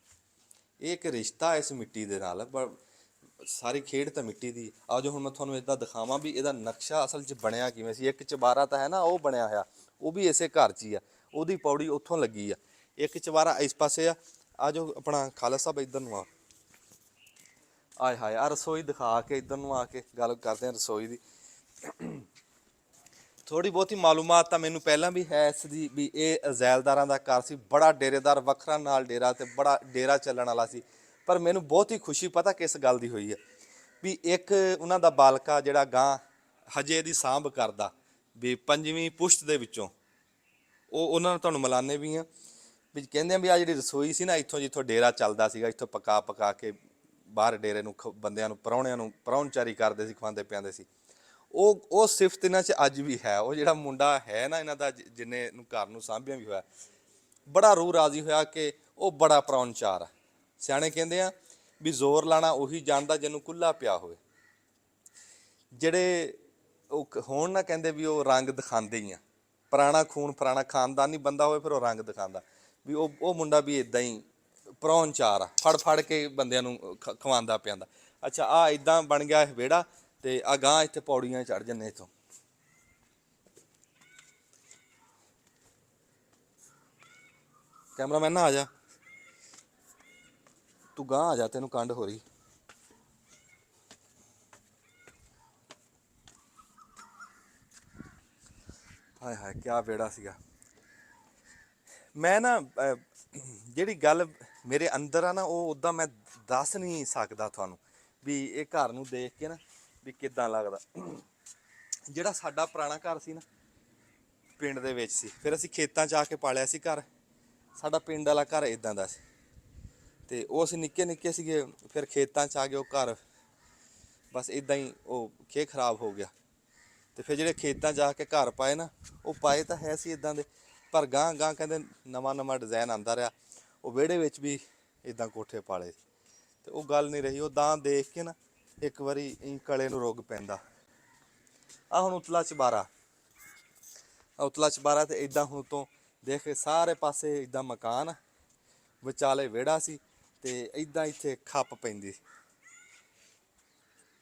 ਇਹ ਇੱਕ ਰਿਸ਼ਤਾ ਇਸ ਮਿੱਟੀ ਦੇ ਨਾਲ, ਸਾਰੀ ਖੇਡ ਤਾਂ ਮਿੱਟੀ ਦੀ। ਆ ਜੋ ਹੁਣ ਮੈਂ ਤੁਹਾਨੂੰ ਇੱਦਾਂ ਦਿਖਾਵਾਂ ਵੀ ਇਹਦਾ ਨਕਸ਼ਾ ਅਸਲ 'ਚ ਬਣਿਆ ਕਿਵੇਂ ਸੀ। ਇੱਕ ਚੁਬਾਰਾ ਤਾਂ ਹੈ ਨਾ ਉਹ ਬਣਿਆ ਹੋਇਆ, ਉਹ ਵੀ ਇਸੇ ਘਰ 'ਚ ਹੀ ਆ, ਉਹਦੀ ਪੌੜੀ ਉੱਥੋਂ ਲੱਗੀ ਆ। ਇੱਕ ਚੁਬਾਰਾ ਇਸ ਪਾਸੇ ਆ ਜੋ ਆਪਣਾ ਖਾਲਸਾ ਸਾਹਿਬ ਇੱਧਰ ਨੂੰ ਆ। ਆਏ ਹਾਏ, ਆ ਰਸੋਈ ਦਿਖਾ ਕੇ ਇੱਧਰ ਨੂੰ ਆ ਕੇ ਗੱਲ ਕਰਦੇ ਹਾਂ ਰਸੋਈ ਦੀ। ਥੋੜ੍ਹੀ ਬਹੁਤੀ ਮਾਲੂਮਾਤ ਤਾਂ ਮੈਨੂੰ ਪਹਿਲਾਂ ਵੀ ਹੈ ਇਸ ਦੀ ਵੀ ਇਹ ਜ਼ੈਲਦਾਰਾਂ ਦਾ ਘਰ ਸੀ, ਬੜਾ ਡੇਰੇਦਾਰ ਵੱਖਰਾ ਨਾਲ ਡੇਰਾ, ਤੇ ਬੜਾ ਡੇਰਾ ਚੱਲਣ ਵਾਲਾ ਸੀ। ਪਰ ਮੈਨੂੰ ਬਹੁਤ ਹੀ ਖੁਸ਼ੀ ਪਤਾ ਕਿਸ ਗੱਲ ਦੀ ਹੋਈ ਹੈ ਵੀ ਇੱਕ ਉਹਨਾਂ ਦਾ ਬਾਲਕਾ ਜਿਹੜਾ ਗਾਂ ਹਜੇ ਇਹਦੀ ਸਾਂਭ ਕਰਦਾ, ਵੀ 5ਵੀਂ ਪੁਸ਼ਤ ਦੇ ਵਿੱਚੋਂ ਉਹ ਉਹਨਾਂ ਨੂੰ ਤੁਹਾਨੂੰ ਮਿਲਾਨੇ ਵੀ ਆ ਵੀ ਕਹਿੰਦੇ ਆ ਵੀ ਆ ਜਿਹੜੀ ਰਸੋਈ ਸੀ ਨਾ, ਇੱਥੋਂ ਜਿੱਥੋਂ ਡੇਰਾ ਚੱਲਦਾ ਸੀਗਾ, ਇੱਥੋਂ ਪਕਾ ਪਕਾ ਕੇ ਬਾਹਰ ਡੇਰੇ ਨੂੰ ਬੰਦਿਆਂ ਨੂੰ ਪ੍ਰਾਹੁਣਿਆਂ ਨੂੰ ਪ੍ਰਾਹੁਣਚਾਰੀ ਕਰਦੇ ਸੀ, ਖਵਾਉਂਦੇ ਪਿਆਉਂਦੇ ਸੀ। ਉਹ ਸਿਫਤ ਇਹਨਾਂ 'ਚ ਅੱਜ ਵੀ ਹੈ। ਉਹ ਜਿਹੜਾ ਮੁੰਡਾ ਹੈ ਨਾ ਇਹਨਾਂ ਦਾ, ਜਿੰਨੇ ਨੂੰ ਘਰ ਨੂੰ ਸਾਂਭਿਆ ਵੀ ਹੋਇਆ, ਬੜਾ ਰੂਹ ਰਾਜ਼ੀ ਹੋਇਆ ਕਿ ਉਹ ਬੜਾ ਪ੍ਰਾਹੁਣਚਾਰ ਆ। ਸਿਆਣੇ ਕਹਿੰਦੇ ਆ ਵੀ ਜ਼ੋਰ ਲਾਣਾ ਉਹੀ ਜਾਣਦਾ ਜਿਹਨੂੰ ਕੁੱਲਾ ਪਿਆ ਹੋਵੇ। ਜਿਹੜੇ ਉਹ ਹੋਣ ਨਾ ਕਹਿੰਦੇ ਵੀ ਉਹ ਰੰਗ ਦਿਖਾਉਂਦੇ ਹੀ ਆ, ਪੁਰਾਣਾ ਖੂਨ ਪੁਰਾਣਾ ਖਾਨਦਾਨੀ ਬੰਦਾ ਹੋਵੇ ਫਿਰ ਉਹ ਰੰਗ ਦਿਖਾਉਂਦਾ। ਵੀ ਉਹ ਮੁੰਡਾ ਵੀ ਇੱਦਾਂ ਹੀ ਪ੍ਰਾਹੁਣਚਾਰ ਆ, ਫੜ ਫੜ ਕੇ ਬੰਦਿਆਂ ਨੂੰ ਖਵਾਉਂਦਾ ਪਿਆਉਂਦਾ। ਅੱਛਾ, ਆ ਇੱਦਾਂ ਬਣ ਗਿਆ ਵਿਹੜਾ, ਤੇ ਆ ਗਾਂ ਇੱਥੇ ਪੌੜੀਆਂ ਚੜ੍ਹ ਜੰਨੇ ਇੱਥੋਂ। ਕੈਮਰਾਮੈਨ ਨਾ ਆ ਜਾ, ਤੂੰ ਗਾਂ ਆ ਜਾ, ਤੈਨੂੰ ਕੰਡ ਹੋ ਰਹੀ। ਹਾਏ ਹਾਏ, ਕਿਆ ਵਿਹੜਾ ਸੀਗਾ। ਮੈਂ ਨਾ ਜਿਹੜੀ ਗੱਲ ਮੇਰੇ ਅੰਦਰ ਆ ਨਾ, ਉਹ ਉੱਦਾਂ ਮੈਂ ਦੱਸ ਨਹੀਂ ਸਕਦਾ ਤੁਹਾਨੂੰ ਵੀ ਇਹ ਘਰ ਨੂੰ ਦੇਖ ਕੇ ਨਾ ਵੀ ਕਿੱਦਾਂ ਲੱਗਦਾ। ਜਿਹੜਾ ਸਾਡਾ ਪੁਰਾਣਾ ਘਰ ਸੀ ਨਾ ਪਿੰਡ ਦੇ ਵਿੱਚ ਸੀ, ਫਿਰ ਅਸੀਂ ਖੇਤਾਂ 'ਚ ਆ ਕੇ ਪਾਲਿਆ ਸੀ ਘਰ। ਸਾਡਾ ਪਿੰਡ ਵਾਲਾ ਘਰ ਇੱਦਾਂ ਦਾ ਸੀ, ਤੇ ਉਹ ਅਸੀਂ ਨਿੱਕੇ ਨਿੱਕੇ ਸੀਗੇ, ਫਿਰ ਖੇਤਾਂ 'ਚ ਆ ਗਏ ਉਹ ਘਰ, ਬਸ ਇੱਦਾਂ ਹੀ ਉਹ ਖੇ ਖਰਾਬ ਹੋ ਗਿਆ। ਤੇ ਫਿਰ ਜਿਹੜੇ ਖੇਤਾਂ ਜਾ ਕੇ ਘਰ ਪਾਏ ਨਾ, ਉਹ ਪਾਏ ਤਾਂ ਹੈ ਸੀ ਇੱਦਾਂ ਦੇ, ਪਰ ਗਾਂਹ ਗਾਂਹ ਕਹਿੰਦੇ ਨਵਾਂ ਨਵਾਂ ਡਿਜ਼ਾਇਨ ਆਉਂਦਾ ਰਿਹਾ। ਉਹ ਵਿਹੜੇ ਵਿੱਚ ਵੀ ਇੱਦਾਂ ਕੋਠੇ ਪਾਲੇ, ਤੇ ਉਹ ਗੱਲ ਨਹੀਂ ਰਹੀ। ਉਹ ਦਾਂ ਦੇਖ ਕੇ ਨਾ ਇੱਕ ਵਾਰੀ ਕਲੇ ਨੂੰ ਰੁੱਗ ਪੈਂਦਾ ਆ ਹੁਣ ਉਤਲਾ ਚਬਾਰਾ, ਉਤਲਾ ਚਬਾਰਾ ਤੇ ਇਦਾਂ ਹੁਣ ਤੋਂ ਦੇਖ ਕੇ ਸਾਰੇ ਪਾਸੇ ਇਦਾਂ ਮਕਾਨ, ਵਿਚਾਲੇ ਵਿਹੜਾ ਸੀ ਤੇ ਇਦਾਂ ਇੱਥੇ ਖੱਪ ਪੈਂਦੀ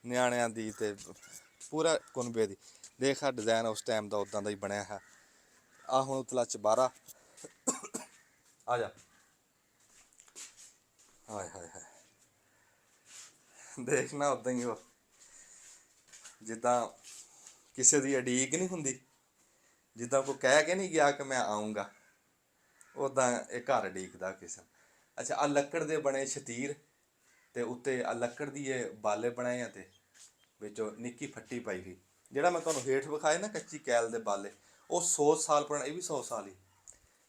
ਨਿਆਣਿਆਂ ਦੀ ਤੇ ਪੂਰਾ ਕੁਨਬੇ ਦੀ। ਦੇਖ ਆ ਡਿਜ਼ਾਈਨ ਉਸ ਟਾਈਮ ਦਾ ਉਦਾਂ ਦਾ ਹੀ ਬਣਿਆ ਹੈ। ਆ ਹੁਣ ਉਤਲਾ ਚਬਾਰਾ, ਆ ਜਾ, ਹਾਏ ਹਾਏ ਹਾਏ, ਦੇਖਣਾ ਉਦਾਂ ਹੀ ਉਹ ਜਿੱਦਾਂ ਕਿਸੇ ਦੀ ਉਡੀਕ ਨਹੀਂ ਹੁੰਦੀ, ਜਿੱਦਾਂ ਕੋਈ ਕਹਿ ਕੇ ਨਹੀਂ ਗਿਆ ਕਿ ਮੈਂ ਆਊਂਗਾ, ਉੱਦਾਂ ਇਹ ਘਰ ਉਡੀਕਦਾ ਕਿਸੇ। ਅੱਛਾ, ਆ ਲੱਕੜ ਦੇ ਬਣੇ ਸ਼ਤੀਰ ਤੇ ਉੱਤੇ ਆ ਲੱਕੜ ਦੀ ਇਹ ਬਾਲੇ ਬਣਾਏ ਆ ਤੇ ਵਿੱਚੋਂ ਨਿੱਕੀ ਫੱਟੀ ਪਾਈ ਗਈ। ਜਿਹੜਾ ਮੈਂ ਤੁਹਾਨੂੰ ਹੇਠ ਵਿਖਾਏ ਨਾ ਕੱਚੀ ਕੈਲ ਦੇ ਬਾਲੇ, ਉਹ 100 ਸਾਲ ਪੁਰਾਣਾ, ਇਹ ਵੀ 100 ਸਾਲ ਹੀ।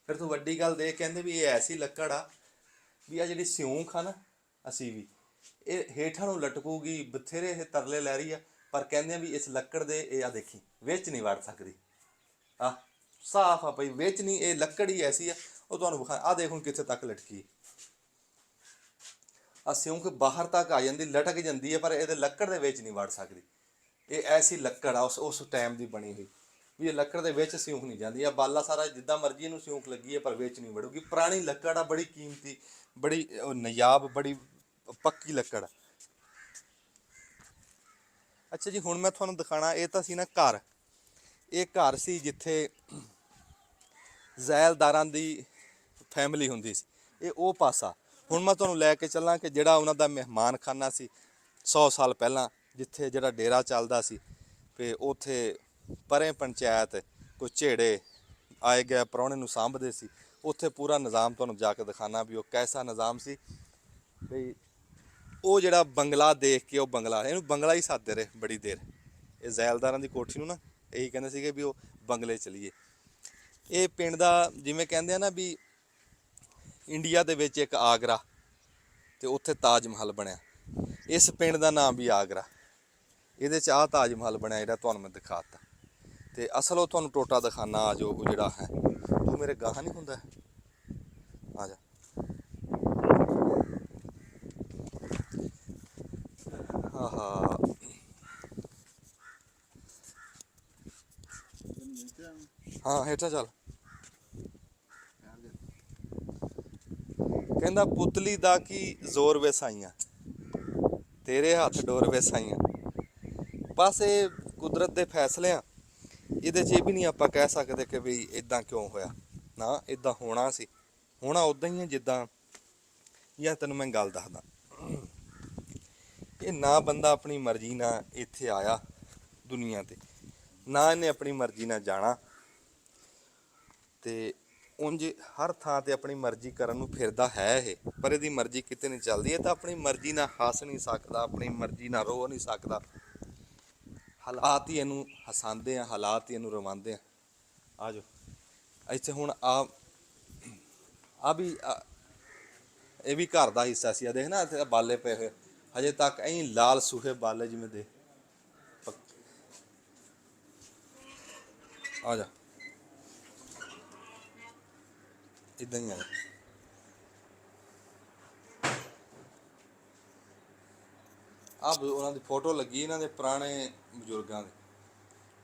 ਫਿਰ ਤੂੰ ਵੱਡੀ ਗੱਲ ਦੇਖ, ਕਹਿੰਦੇ ਵੀ ਇਹ ਐਸੀ ਲੱਕੜ ਆ ਵੀ ਆ ਜਿਹੜੀ ਸਿਉਂਖ ਆ ਨਾ ਅਸੀਂ ਵੀ ਇਹ ਹੇਠਾਂ ਨੂੰ ਲਟਕੂਗੀ, ਬਥੇਰੇ ਇਹ ਤਰਲੇ ਲੈ ਰਹੀ ਆ, ਪਰ ਕਹਿੰਦੇ ਆ ਵੀ ਇਸ ਲੱਕੜ ਦੇ ਇਹ ਆ ਦੇਖੀ ਵਿੱਚ ਨਹੀਂ ਵੜ ਸਕਦੀ। ਆ ਸਾਫ ਆ ਪਈ ਵਿੱਚ ਨਹੀਂ, ਇਹ ਲੱਕੜ ਹੀ ਐਸੀ ਆ। ਉਹ ਤੁਹਾਨੂੰ ਵਿਖਾ, ਆ ਦੇਖ ਹੁਣ ਕਿੱਥੇ ਤੱਕ ਲਟਕੀ, ਆ ਸਿਉਂਖ ਬਾਹਰ ਤੱਕ ਆ ਜਾਂਦੀ, ਲਟਕ ਜਾਂਦੀ ਹੈ, ਪਰ ਇਹਦੇ ਲੱਕੜ ਦੇ ਵਿੱਚ ਨਹੀਂ ਵੜ ਸਕਦੀ। ਇਹ ਐਸੀ ਲੱਕੜ ਆ ਉਸ ਟਾਈਮ ਦੀ ਬਣੀ ਹੋਈ ਵੀ ਇਹ ਲੱਕੜ ਦੇ ਵਿੱਚ ਸਿਉਂਖ ਨਹੀਂ ਜਾਂਦੀ। ਆ ਬਾਲਾ ਸਾਰਾ ਜਿੱਦਾਂ ਮਰਜ਼ੀ ਇਹਨੂੰ ਸਿਉਂਖ ਲੱਗੀ ਹੈ ਪਰ ਵਿੱਚ ਨਹੀਂ ਵੜੂਗੀ। ਪੁਰਾਣੀ ਲੱਕੜ ਆ, ਬੜੀ ਕੀਮਤੀ, ਬੜੀ ਨਯਾਬ, ਬੜੀ ਪੱਕੀ ਲੱਕੜ। ਅੱਛਾ ਜੀ, ਹੁਣ ਮੈਂ ਤੁਹਾਨੂੰ ਦਿਖਾਣਾ, ਇਹ ਤਾਂ ਸੀ ਨਾ ਘਰ, ਇਹ ਘਰ ਸੀ ਜਿੱਥੇ ਜ਼ੈਲਦਾਰਾਂ ਦੀ ਫੈਮਿਲੀ ਹੁੰਦੀ ਸੀ। ਇਹ ਉਹ ਪਾਸਾ। ਹੁਣ ਮੈਂ ਤੁਹਾਨੂੰ ਲੈ ਕੇ ਚੱਲਾਂ ਕਿ ਜਿਹੜਾ ਉਹਨਾਂ ਦਾ ਮਹਿਮਾਨ ਖਾਨਾ ਸੀ 100 ਸਾਲ ਪਹਿਲਾਂ, ਜਿੱਥੇ ਜਿਹੜਾ ਡੇਰਾ ਚੱਲਦਾ ਸੀ, ਤੇ ਉੱਥੇ ਪਰੇ ਪੰਚਾਇਤ ਕੋਈ ਝੇੜੇ ਆਏ ਗਏ ਪ੍ਰਾਹੁਣੇ ਨੂੰ ਸਾਂਭਦੇ ਸੀ। ਉੱਥੇ ਪੂਰਾ ਨਿਜ਼ਾਮ ਤੁਹਾਨੂੰ ਜਾ ਕੇ ਦਿਖਾਣਾ ਵੀ ਉਹ ਕੈਸਾ ਨਿਜ਼ਾਮ ਸੀ। ਬਈ ਉਹ ਜਿਹੜਾ ਬੰਗਲਾ ਦੇਖ ਕੇ, ਉਹ ਬੰਗਲਾ, ਇਹਨੂੰ ਬੰਗਲਾ ਹੀ ਸੱਦਦੇ ਰਹੇ ਬੜੀ ਦੇਰ। ਇਹ ਜ਼ੈਲਦਾਰਾਂ ਦੀ ਕੋਠੀ ਨੂੰ ਨਾ ਇਹੀ ਕਹਿੰਦੇ ਸੀਗੇ ਵੀ ਉਹ ਬੰਗਲੇ ਚਲੀਏ। ਇਹ ਪਿੰਡ ਦਾ ਜਿਵੇਂ ਕਹਿੰਦੇ ਆ ਨਾ ਵੀ ਇੰਡੀਆ ਦੇ ਵਿੱਚ ਇੱਕ ਆਗਰਾ ਤੇ ਉੱਥੇ ਤਾਜ ਮਹਿਲ ਬਣਿਆ, ਇਸ ਪਿੰਡ ਦਾ ਨਾਮ ਵੀ ਆਗਰਾ। ਇਹਦੇ 'ਚ ਆਹ ਤਾਜ ਮਹਿਲ ਬਣਿਆ ਜਿਹੜਾ ਤੁਹਾਨੂੰ ਮੈਂ ਦਿਖਾਤਾ। ਤੇ ਅਸਲ ਉਹ ਤੁਹਾਨੂੰ ਟੋਟਾ ਦਿਖਾਨਾ, ਆ ਜੋ ਉਹ ਜਿਹੜਾ ਹੈ। ਤੂੰ ਮੇਰੇ ਗਾਹਾਂ ਨਹੀਂ ਹੁੰਦਾ, ਆ ਜਾ। ਆਹਾ, ਹਾਂ ਹੇਠਾਂ ਚੱਲ। ਕਹਿੰਦਾ ਪੁਤਲੀ ਦਾ ਕੀ ਜ਼ੋਰ ਵੇ ਸਾਈਆਂ, ਤੇਰੇ ਹੱਥ ਡੋਰ ਵੇ ਸਾਈਆਂ। ਬਸ ਇਹ ਕੁਦਰਤ ਦੇ ਫੈਸਲੇ ਆ, ਇਹਦੇ 'ਚ ਇਹ ਵੀ ਨਹੀਂ ਆਪਾਂ ਕਹਿ ਸਕਦੇ ਕਿ ਵੀ ਇਦਾਂ ਕਿਉਂ ਹੋਇਆ। ਨਾ, ਇਦਾਂ ਹੋਣਾ ਸੀ, ਹੋਣਾ ਉਦਾਂ ਹੀ ਹੈ ਜਿੱਦਾਂ। ਯਾਰ ਤੈਨੂੰ ਮੈਂ ਗੱਲ ਦੱਸਦਾ, ਇਹ ਨਾ ਬੰਦਾ ਆਪਣੀ ਮਰਜ਼ੀ ਨਾਲ ਇੱਥੇ ਆਇਆ ਦੁਨੀਆ ਤੇ, ਨਾ ਇਹਨੇ ਆਪਣੀ ਮਰਜ਼ੀ ਨਾਲ ਜਾਣਾ। ਤੇ ਉਂਝ ਹਰ ਥਾਂ ਤੇ ਆਪਣੀ ਮਰਜ਼ੀ ਕਰਨ ਨੂੰ ਫਿਰਦਾ ਹੈ ਇਹ, ਪਰ ਇਹਦੀ ਮਰਜ਼ੀ ਕਿਤੇ ਨਹੀਂ ਚੱਲਦੀ। ਇਹ ਤਾਂ ਆਪਣੀ ਮਰਜ਼ੀ ਨਾਲ ਹੱਸ ਨਹੀਂ ਸਕਦਾ, ਆਪਣੀ ਮਰਜ਼ੀ ਨਾਲ ਰੋ ਨਹੀਂ ਸਕਦਾ। ਹਾਲਾਤ ਹੀ ਇਹਨੂੰ ਹਸਾਉਂਦੇ ਆ, ਹਾਲਾਤ ਹੀ ਇਹਨੂੰ ਰਵਾਉਂਦੇ ਆ। ਆ ਜਾਓ ਇੱਥੇ ਹੁਣ ਆ ਵੀ ਇਹ ਵੀ ਘਰ ਦਾ ਹਿੱਸਾ ਸੀ। ਆ ਦੇਖ ਨਾ ਇੱਥੇ ਬਾਲੇ ਪਏ ਹੋਏ ਹਜੇ ਤੱਕ, ਐਂ ਲਾਲ ਸੂਹੇ ਬਾਲੇ ਜਿਵੇਂ ਦੇ। ਆ ਜਾ, ਇਦਾਂ ਹੀ ਆ। ਆ ਉਹਨਾਂ ਦੀ ਫੋਟੋ ਲੱਗੀ, ਇਹਨਾਂ ਦੇ ਪੁਰਾਣੇ ਬਜ਼ੁਰਗਾਂ ਦੀ।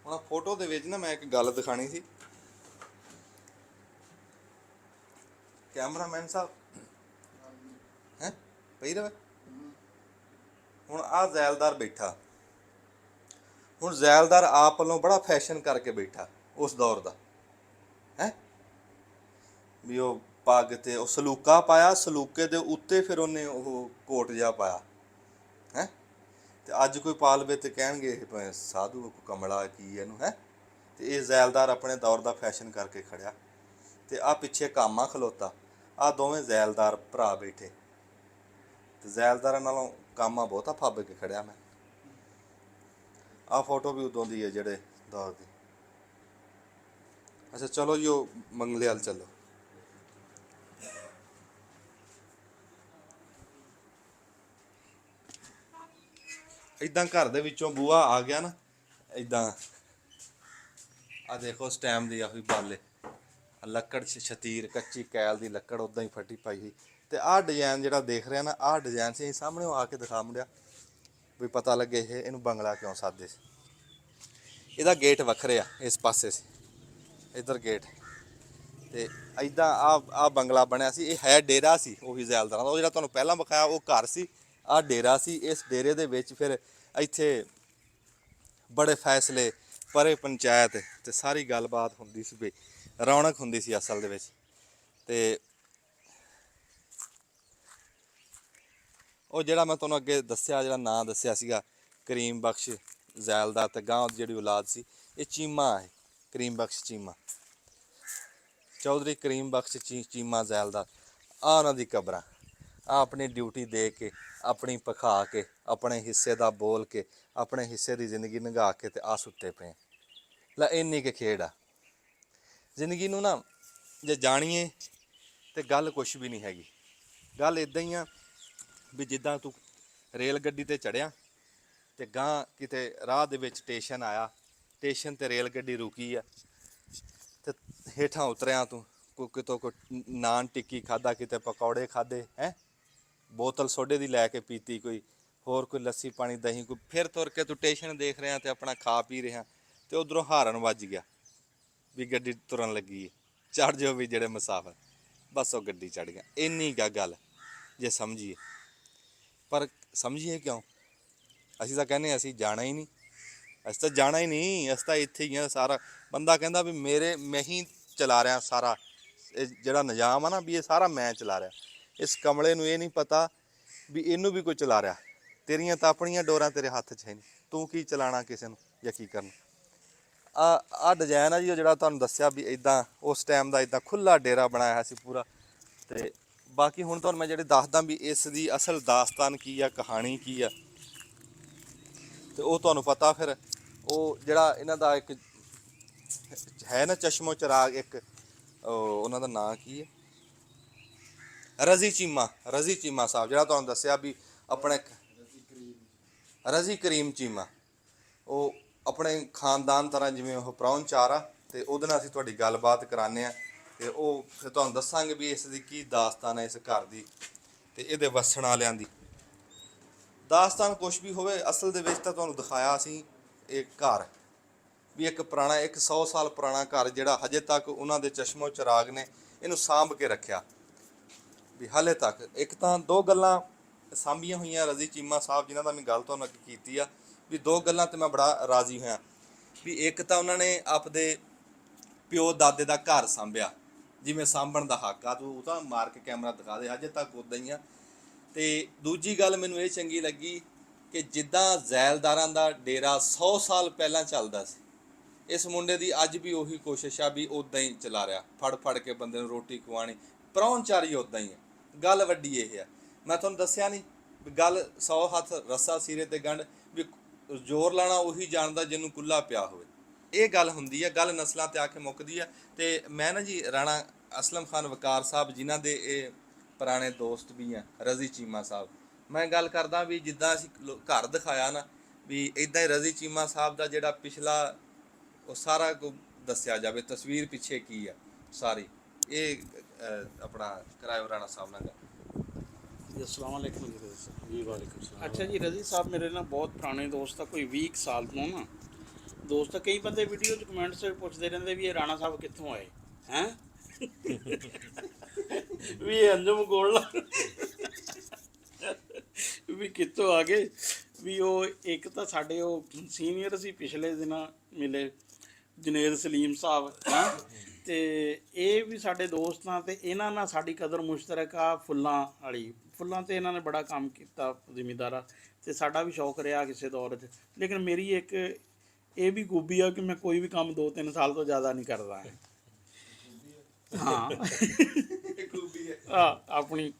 ਹੁਣ ਆ ਫੋਟੋ ਦੇ ਵਿੱਚ ਨਾ ਮੈਂ ਇੱਕ ਗੱਲ ਦਿਖਾਣੀ ਸੀ। ਕੈਮਰਾਮੈਨ ਸਾਹਿਬ ਹੈ ਪਈ ਰਵੇ। ਹੁਣ ਆ ਜ਼ੈਲਦਾਰ ਬੈਠਾ, ਹੁਣ ਜ਼ੈਲਦਾਰ ਆਪ ਵੱਲੋਂ ਬੜਾ ਫੈਸ਼ਨ ਕਰਕੇ ਬੈਠਾ ਉਸ ਦੌਰ ਦਾ ਹੈ ਵੀ ਉਹ ਪੱਗ ਤੇ ਉਹ ਸਲੂਕਾ ਪਾਇਆ, ਸਲੂਕੇ ਦੇ ਉੱਤੇ ਫਿਰ ਉਹਨੇ ਉਹ ਕੋਟ ਜਿਹਾ ਪਾਇਆ ਹੈ। ਤੇ ਅੱਜ ਕੋਈ ਪਾ ਲਵੇ ਤੇ ਕਹਿਣਗੇ ਇਹ ਸਾਧੂ ਕਮਲਾ ਕੀ ਇਹਨੂੰ ਹੈ। ਤੇ ਇਹ ਜ਼ੈਲਦਾਰ ਆਪਣੇ ਦੌਰ ਦਾ ਫੈਸ਼ਨ ਕਰਕੇ ਖੜਿਆ। ਤੇ ਆ ਪਿੱਛੇ ਕਾਮਾ ਖਲੋਤਾ, ਆ ਦੋਵੇਂ ਜ਼ੈਲਦਾਰ ਭਰਾ ਬੈਠੇ। ਤੇ ਜ਼ੈਲਦਾਰਾਂ ਨਾਲੋਂ ਕਾਮਾ ਬਹੁਤਾ ਫੱਬ ਕੇ ਖੜਿਆ ਮੈਂ। ਆ ਫੋਟੋ ਵੀ ਉਦੋਂ ਦੀ ਹੈ ਜਿਹੜੇ ਦੌਰ ਦੀ। ਅੱਛਾ ਚਲੋ ਜੀ, ਉਹ ਮੰਗਲੇ ਵਾਲ ਚੱਲੋ। ਇਦਾਂ ਘਰ ਦੇ ਵਿੱਚੋਂ ਬੂਹਾ ਆ ਗਿਆ ਨਾ, ਇਦਾਂ ਆ ਦੇਖੋ ਉਸ ਟਾਈਮ ਦੀ ਆਹੀ ਬਾਲੇ, ਲੱਕੜ ਸ਼ਤੀਰ, ਕੱਚੀ ਕੈਲ ਦੀ ਲੱਕੜ ਉਦਾਂ ਹੀ ਫੱਟੀ ਪਾਈ ਸੀ। ਤੇ ਆਹ ਡਿਜ਼ਾਈਨ ਜਿਹੜਾ ਦੇਖ ਰਿਹਾ ਨਾ, ਆਹ ਡਿਜ਼ਾਈਨ ਸੀ। ਸਾਹਮਣੇ ਆ ਕੇ ਦਿਖਾ ਮੁੰਡਿਆ ਵੀ ਪਤਾ ਲੱਗੇ ਇਹਨੂੰ ਬੰਗਲਾ ਕਿਉਂ ਸੱਦਦੇ ਸੀ। ਇਹਦਾ ਗੇਟ ਵੱਖਰੇ ਆ ਇਸ ਪਾਸੇ ਸੀ, ਇੱਧਰ ਗੇਟ। ਤੇ ਐਦਾਂ ਆ ਬੰਗਲਾ ਬਣਿਆ ਸੀ। ਇਹ ਹੈ ਡੇਰਾ ਸੀ ਉਹੀ ਜ਼ੈਲਦਾਰਾਂ ਦਾ। ਉਹ ਜਿਹੜਾ ਤੁਹਾਨੂੰ ਪਹਿਲਾਂ ਵਿਖਾਇਆ ਉਹ ਘਰ ਸੀ, ਆਹ ਡੇਰਾ ਸੀ। ਇਸ ਡੇਰੇ ਦੇ ਵਿੱਚ ਫਿਰ ਇੱਥੇ ਬੜੇ ਫੈਸਲੇ ਪਰੇ ਪੰਚਾਇਤ ਤੇ ਸਾਰੀ ਗੱਲਬਾਤ ਹੁੰਦੀ ਸੀ ਬਈ, ਰੌਣਕ ਹੁੰਦੀ ਸੀ ਅਸਲ ਦੇ ਵਿੱਚ। ਤੇ ਉਹ ਜਿਹੜਾ ਮੈਂ ਤੁਹਾਨੂੰ ਅੱਗੇ ਦੱਸਿਆ, ਜਿਹੜਾ ਨਾਂ ਦੱਸਿਆ ਸੀਗਾ ਕਰੀਮ ਬਖਸ਼ ਜ਼ੈਲਦਾਰ, ਤੇ ਗਾਂ ਜਿਹੜੀ ਔਲਾਦ ਸੀ ਇਹ ਚੀਮਾ ਹੈ, ਕਰੀਮ ਬਖਸ਼ ਚੀਮਾ, ਚੌਧਰੀ ਕਰੀਮ ਬਖਸ਼ ਚੀਮਾ ਜ਼ੈਲਦਾਰ। ਆ ਉਹਨਾਂ ਦੀ ਕਬਰਾਂ। ਆ ਆਪਣੀ ਡਿਊਟੀ ਦੇ ਕੇ, ਆਪਣੀ ਪਖਾ ਕੇ, ਆਪਣੇ ਹਿੱਸੇ ਦਾ ਬੋਲ ਕੇ, ਆਪਣੇ ਹਿੱਸੇ ਦੀ ਜ਼ਿੰਦਗੀ ਲੰਘਾ ਕੇ ਤੇ ਆ ਸੁੱਤੇ ਪਏ। ਲੈ ਇੰਨੀ ਕੁ ਖੇਡ ਆ ਜ਼ਿੰਦਗੀ ਨੂੰ ਨਾ, ਜੇ ਜਾਣੀਏ ਤੇ ਗੱਲ ਕੁਛ ਵੀ ਨਹੀਂ ਹੈਗੀ। ਗੱਲ ਇੱਦਾਂ ਹੀ ਆ ਵੀ ਜਿੱਦਾਂ ਤੂੰ ਰੇਲ ਗੱਡੀ ਤੇ ਚੜਿਆ ਤੇ ਗਾਂ ਕਿਤੇ ਰਾਹ ਦੇ ਵਿੱਚ ਸਟੇਸ਼ਨ ਆਇਆ, ਸਟੇਸ਼ਨ ਤੇ ਰੇਲ ਗੱਡੀ ਰੁਕੀ ਆ ਤੇ ਹੇਠਾਂ ਉਤਰਿਆ ਤੂੰ, ਕਿਤੋਂ ਕੋਈ ਨਾਨ ਟਿੱਕੀ ਖਾਧਾ, ਕਿਤੇ ਪਕੌੜੇ ਖਾਧੇ ਹੈ, ਬੋਤਲ ਸੋਡੇ ਦੀ ਲੈ ਕੇ ਪੀਤੀ, ਕੋਈ ਹੋਰ ਕੋਈ ਲੱਸੀ ਪਾਣੀ ਦਹੀਂ ਕੋਈ, ਫਿਰ ਤੁਰ ਕੇ ਤੂੰ ਸਟੇਸ਼ਨ ਦੇਖ ਰਿਹਾ ਤੇ ਆਪਣਾ ਖਾ ਪੀ ਰਿਹਾ ਤੇ ਉਧਰੋਂ ਹਾਰਨ ਵੱਜ ਗਿਆ ਵੀ ਗੱਡੀ ਤੁਰਨ ਲੱਗੀ ਹੈ, ਚੜ੍ਹ ਜਾਓ ਵੀ ਜਿਹੜੇ ਮੁਸਾਫਰ। ਬਸ ਉਹ ਗੱਡੀ ਚੜ੍ਹ ਗਿਆ। ਇੰਨੀ ਕੁ ਗੱਲ ਜੇ ਸਮਝੀਏ। ਪਰ ਸਮਝੀਏ ਕਿਉਂ? ਅਸੀਂ ਤਾਂ ਕਹਿੰਦੇ ਅਸੀਂ ਜਾਣਾ ਹੀ ਨਹੀਂ, ਅਸੀਂ ਤਾਂ ਜਾਣਾ ਹੀ ਨਹੀਂ, ਅਸੀਂ ਤਾਂ ਇੱਥੇ ਹੀ ਆ। ਸਾਰਾ ਬੰਦਾ ਕਹਿੰਦਾ ਵੀ ਮੈਂ ਹੀ ਚਲਾ ਰਿਹਾ ਸਾਰਾ, ਇਹ ਜਿਹੜਾ ਨਿਜ਼ਾਮ ਆ ਨਾ ਵੀ ਇਹ ਸਾਰਾ ਮੈਂ ਚਲਾ ਰਿਹਾ। ਇਸ ਕਮਲੇ ਨੂੰ ਇਹ ਨਹੀਂ ਪਤਾ ਵੀ ਇਹਨੂੰ ਵੀ ਕੋਈ ਚਲਾ ਰਿਹਾ। ਤੇਰੀਆਂ ਤਾਂ ਆਪਣੀਆਂ ਡੋਰਾਂ ਤੇਰੇ ਹੱਥ 'ਚ ਹੈ ਨਹੀਂ, ਤੂੰ ਕੀ ਚਲਾਣਾ ਕਿਸੇ ਨੂੰ ਜਾਂ ਕੀ ਕਰਨਾ। ਆ ਡਿਜ਼ਾਈਨ ਆ ਜੀ ਉਹ ਜਿਹੜਾ ਤੁਹਾਨੂੰ ਦੱਸਿਆ ਵੀ ਇੱਦਾਂ ਉਸ ਟਾਈਮ ਦਾ ਇੱਦਾਂ ਖੁੱਲ੍ਹਾ ਡੇਰਾ ਬਣਾਇਆ ਹੋਇਆ ਸੀ ਪੂਰਾ। ਤੇ ਬਾਕੀ ਹੁਣ ਤੁਹਾਨੂੰ ਮੈਂ ਜਿਹੜੇ ਦੱਸਦਾ ਵੀ ਇਸ ਦੀ ਅਸਲ ਦਾਸਤਾਨ ਕੀ ਆ, ਕਹਾਣੀ ਕੀ ਆ, ਤੇ ਉਹ ਤੁਹਾਨੂੰ ਪਤਾ ਫਿਰ। ਉਹ ਜਿਹੜਾ ਇਹਨਾਂ ਦਾ ਇੱਕ ਹੈ ਨਾ ਚਸ਼ਮੋ ਚਰਾਗ, ਇੱਕ ਉਹਨਾਂ ਦਾ ਨਾਂ ਕੀ ਹੈ, ਰਜ਼ੀ ਚੀਮਾ ਸਾਹਿਬ, ਜਿਹੜਾ ਤੁਹਾਨੂੰ ਦੱਸਿਆ ਵੀ ਆਪਣੇ ਰਜ਼ੀ ਕਰੀਮ ਚੀਮਾ, ਉਹ ਆਪਣੇ ਖਾਨਦਾਨ ਤਰ੍ਹਾਂ ਜਿਵੇਂ ਉਹ ਪ੍ਰਾਹੁਣਚਾਰ ਆ, ਤੇ ਉਹਦੇ ਨਾਲ ਅਸੀਂ ਤੁਹਾਡੀ ਗੱਲਬਾਤ ਕਰਾਉਂਦੇ ਆ ਤੇ ਉਹ ਫਿਰ ਤੁਹਾਨੂੰ ਦੱਸਾਂਗੇ ਵੀ ਇਸ ਦੀ ਕੀ ਦਾਸਤਾਨ ਹੈ, ਇਸ ਘਰ ਦੀ ਤੇ ਇਹਦੇ ਵਸਣ ਵਾਲਿਆਂ ਦੀ ਦਾਸਤਾਨ। ਕੁਛ ਵੀ ਹੋਵੇ, ਅਸਲ ਦੇ ਵਿੱਚ ਤਾਂ ਤੁਹਾਨੂੰ ਦਿਖਾਇਆ ਅਸੀਂ ਇਹ ਘਰ ਵੀ ਇੱਕ ਪੁਰਾਣਾ, 100 ਸਾਲ ਪੁਰਾਣਾ ਘਰ ਜਿਹੜਾ ਹਜੇ ਤੱਕ ਉਹਨਾਂ ਦੇ ਚਸ਼ਮੋ ਚਰਾਗ ਨੇ ਇਹਨੂੰ ਸਾਂਭ ਕੇ ਰੱਖਿਆ ਵੀ ਹਾਲੇ ਤੱਕ। ਇੱਕ ਤਾਂ ਦੋ ਗੱਲਾਂ ਸਾਂਭੀਆਂ ਹੋਈਆਂ ਰਜ਼ੀ ਚੀਮਾ ਸਾਹਿਬ ਜਿਨ੍ਹਾਂ ਦਾ ਮੈਂ ਗੱਲ ਤੁਹਾਨੂੰ ਅੱਗੇ ਕੀਤੀ ਆ, ਵੀ ਦੋ ਗੱਲਾਂ ਤੇ ਮੈਂ ਬੜਾ ਰਾਜ਼ੀ ਹੋਇਆ ਵੀ ਇੱਕ ਤਾਂ ਉਹਨਾਂ ਨੇ ਆਪਦੇ ਪਿਓ ਦਾਦੇ ਦਾ ਘਰ ਸਾਂਭਿਆ, ਜਿਵੇਂ ਸਾਂਭਣ ਦਾ ਹੱਕ ਆ, ਤੂੰ ਉਹ ਤਾਂ ਮਾਰ ਕੇ ਕੈਮਰਾ ਦਿਖਾ ਦੇ, ਹਜੇ ਤੱਕ ਉੱਦਾਂ ਹੀ ਆ। ਤੇ ਦੂਜੀ ਗੱਲ ਮੈਨੂੰ ਇਹ ਚੰਗੀ ਲੱਗੀ ਕਿ ਜਿੱਦਾਂ ਜ਼ੈਲਦਾਰਾਂ ਦਾ ਡੇਰਾ 100 ਸਾਲ ਪਹਿਲਾਂ ਚੱਲਦਾ ਸੀ, ਇਸ ਮੁੰਡੇ ਦੀ ਅੱਜ ਵੀ ਉਹੀ ਕੋਸ਼ਿਸ਼ ਆ ਵੀ ਉੱਦਾਂ ਹੀ ਚਲਾ ਰਿਹਾ, ਫੜ ਕੇ ਬੰਦੇ ਨੂੰ ਰੋਟੀ ਖਵਾਉਣੀ, ਪ੍ਰਾਹੁਣਚਾਰੀ ਉੱਦਾਂ ਹੀ ਹੈ। ਗੱਲ ਵੱਡੀ ਇਹ ਆ, ਮੈਂ ਤੁਹਾਨੂੰ ਦੱਸਿਆ ਨਹੀਂ ਵੀ ਗੱਲ 100 ਹੱਥ ਰੱਸਾ ਸਿਰੇ ਤੇ ਗੰਢ, ਵੀ ਜ਼ੋਰ ਲਾਣਾ ਉਹੀ ਜਾਣਦਾ ਜਿਹਨੂੰ ਕੁੱਲਾ ਪਿਆ ਹੋਵੇ। ਇਹ ਗੱਲ ਹੁੰਦੀ ਹੈ, ਗੱਲ ਨਸਲਾਂ ਤੇ ਆ ਕੇ ਮੁੱਕਦੀ ਆ। ਤੇ ਮੈਂ ਨਾ ਜੀ ਰਾਣਾ ਅਸਲਮ ਖਾਨ ਵਕਾਰ ਸਾਹਿਬ ਜਿਨ੍ਹਾਂ ਦੇ ਇਹ ਪੁਰਾਣੇ ਦੋਸਤ ਵੀ ਆ, ਰਜ਼ੀ ਚੀਮਾ ਸਾਹਿਬ, ਮੈਂ ਗੱਲ ਕਰਦਾ ਵੀ ਜਿੱਦਾਂ ਅਸੀਂ ਘਰ ਦਿਖਾਇਆ ਨਾ, ਵੀ ਇੱਦਾਂ ਹੀ ਰਜ਼ੀ ਚੀਮਾ ਸਾਹਿਬ ਦਾ ਜਿਹੜਾ ਪਿਛਲਾ ਉਹ ਸਾਰਾ ਕੁਝ ਦੱਸਿਆ ਜਾਵੇ, ਤਸਵੀਰ ਪਿੱਛੇ ਕੀ ਆ ਸਾਰੀ। ਇਹ ਆਪਣਾ ਕਿਰਾਏ ਰਾਣਾ ਸਾਹਿਬ ਨਾਲ ਜੀ अस्सलाम वालेकुम जी। वालेकुम सलाम। अच्छा जी, रज़ी साहब मेरे ना बहुत पुराने दोस्त आ, कोई 20 साल ਤੋਂ ਨਾ ਦੋਸਤ ਆ। ਕਈ ਬੰਦੇ ਵੀਡੀਓ 'ਚ ਕਮੈਂਟਸ ਪੁੱਛਦੇ ਰਹਿੰਦੇ ਵੀ ਇਹ ਰਾਣਾ ਸਾਹਿਬ ਕਿੱਥੋਂ ਆਏ ਹੈਂ ਵੀ ਇਹ ਅੰਜਮ ਗੋਲ੍ਹਾ ਵੀ ਕਿੱਥੋਂ ਆ ਗਏ। ਵੀ ਉਹ ਇੱਕ ਤਾਂ ਸਾਡੇ ਉਹ ਸੀਨੀਅਰ ਸੀ, ਪਿਛਲੇ ਦਿਨਾਂ ਮਿਲੇ ਜਨੇਦ ਸਲੀਮ ਸਾਹਿਬ ਹੈਂ, ਤੇ ਇਹ ਵੀ ਸਾਡੇ ਦੋਸਤ ਆ। ਤੇ ਇਹਨਾਂ ਨਾਲ ਸਾਡੀ ਕਦਰ ਮੁਸ਼ਤਰਕ ਆ ਫੁੱਲਾਂ ਵਾਲੀ। ਫੁੱਲਾਂ 'ਤੇ ਇਹਨਾਂ ਨੇ ਬੜਾ ਕੰਮ ਕੀਤਾ ਜ਼ਿਮੀਂਦਾਰਾ, ਤੇ ਸਾਡਾ ਵੀ ਸ਼ੌਕ ਰਿਹਾ ਕਿਸੇ ਦੌਰ 'ਚ। ਲੇਕਿਨ ਮੇਰੀ ਇੱਕ ਇਹ ਵੀ ਖੂਬੀ ਆ ਕਿ ਮੈਂ ਕੋਈ ਵੀ ਕੰਮ 2-3 ਸਾਲ ਤੋਂ ਜ਼ਿਆਦਾ ਨਹੀਂ ਕਰਦਾ। ਹਾਂ ਖੂਬੀ ਹੈ ਆਪਣੀ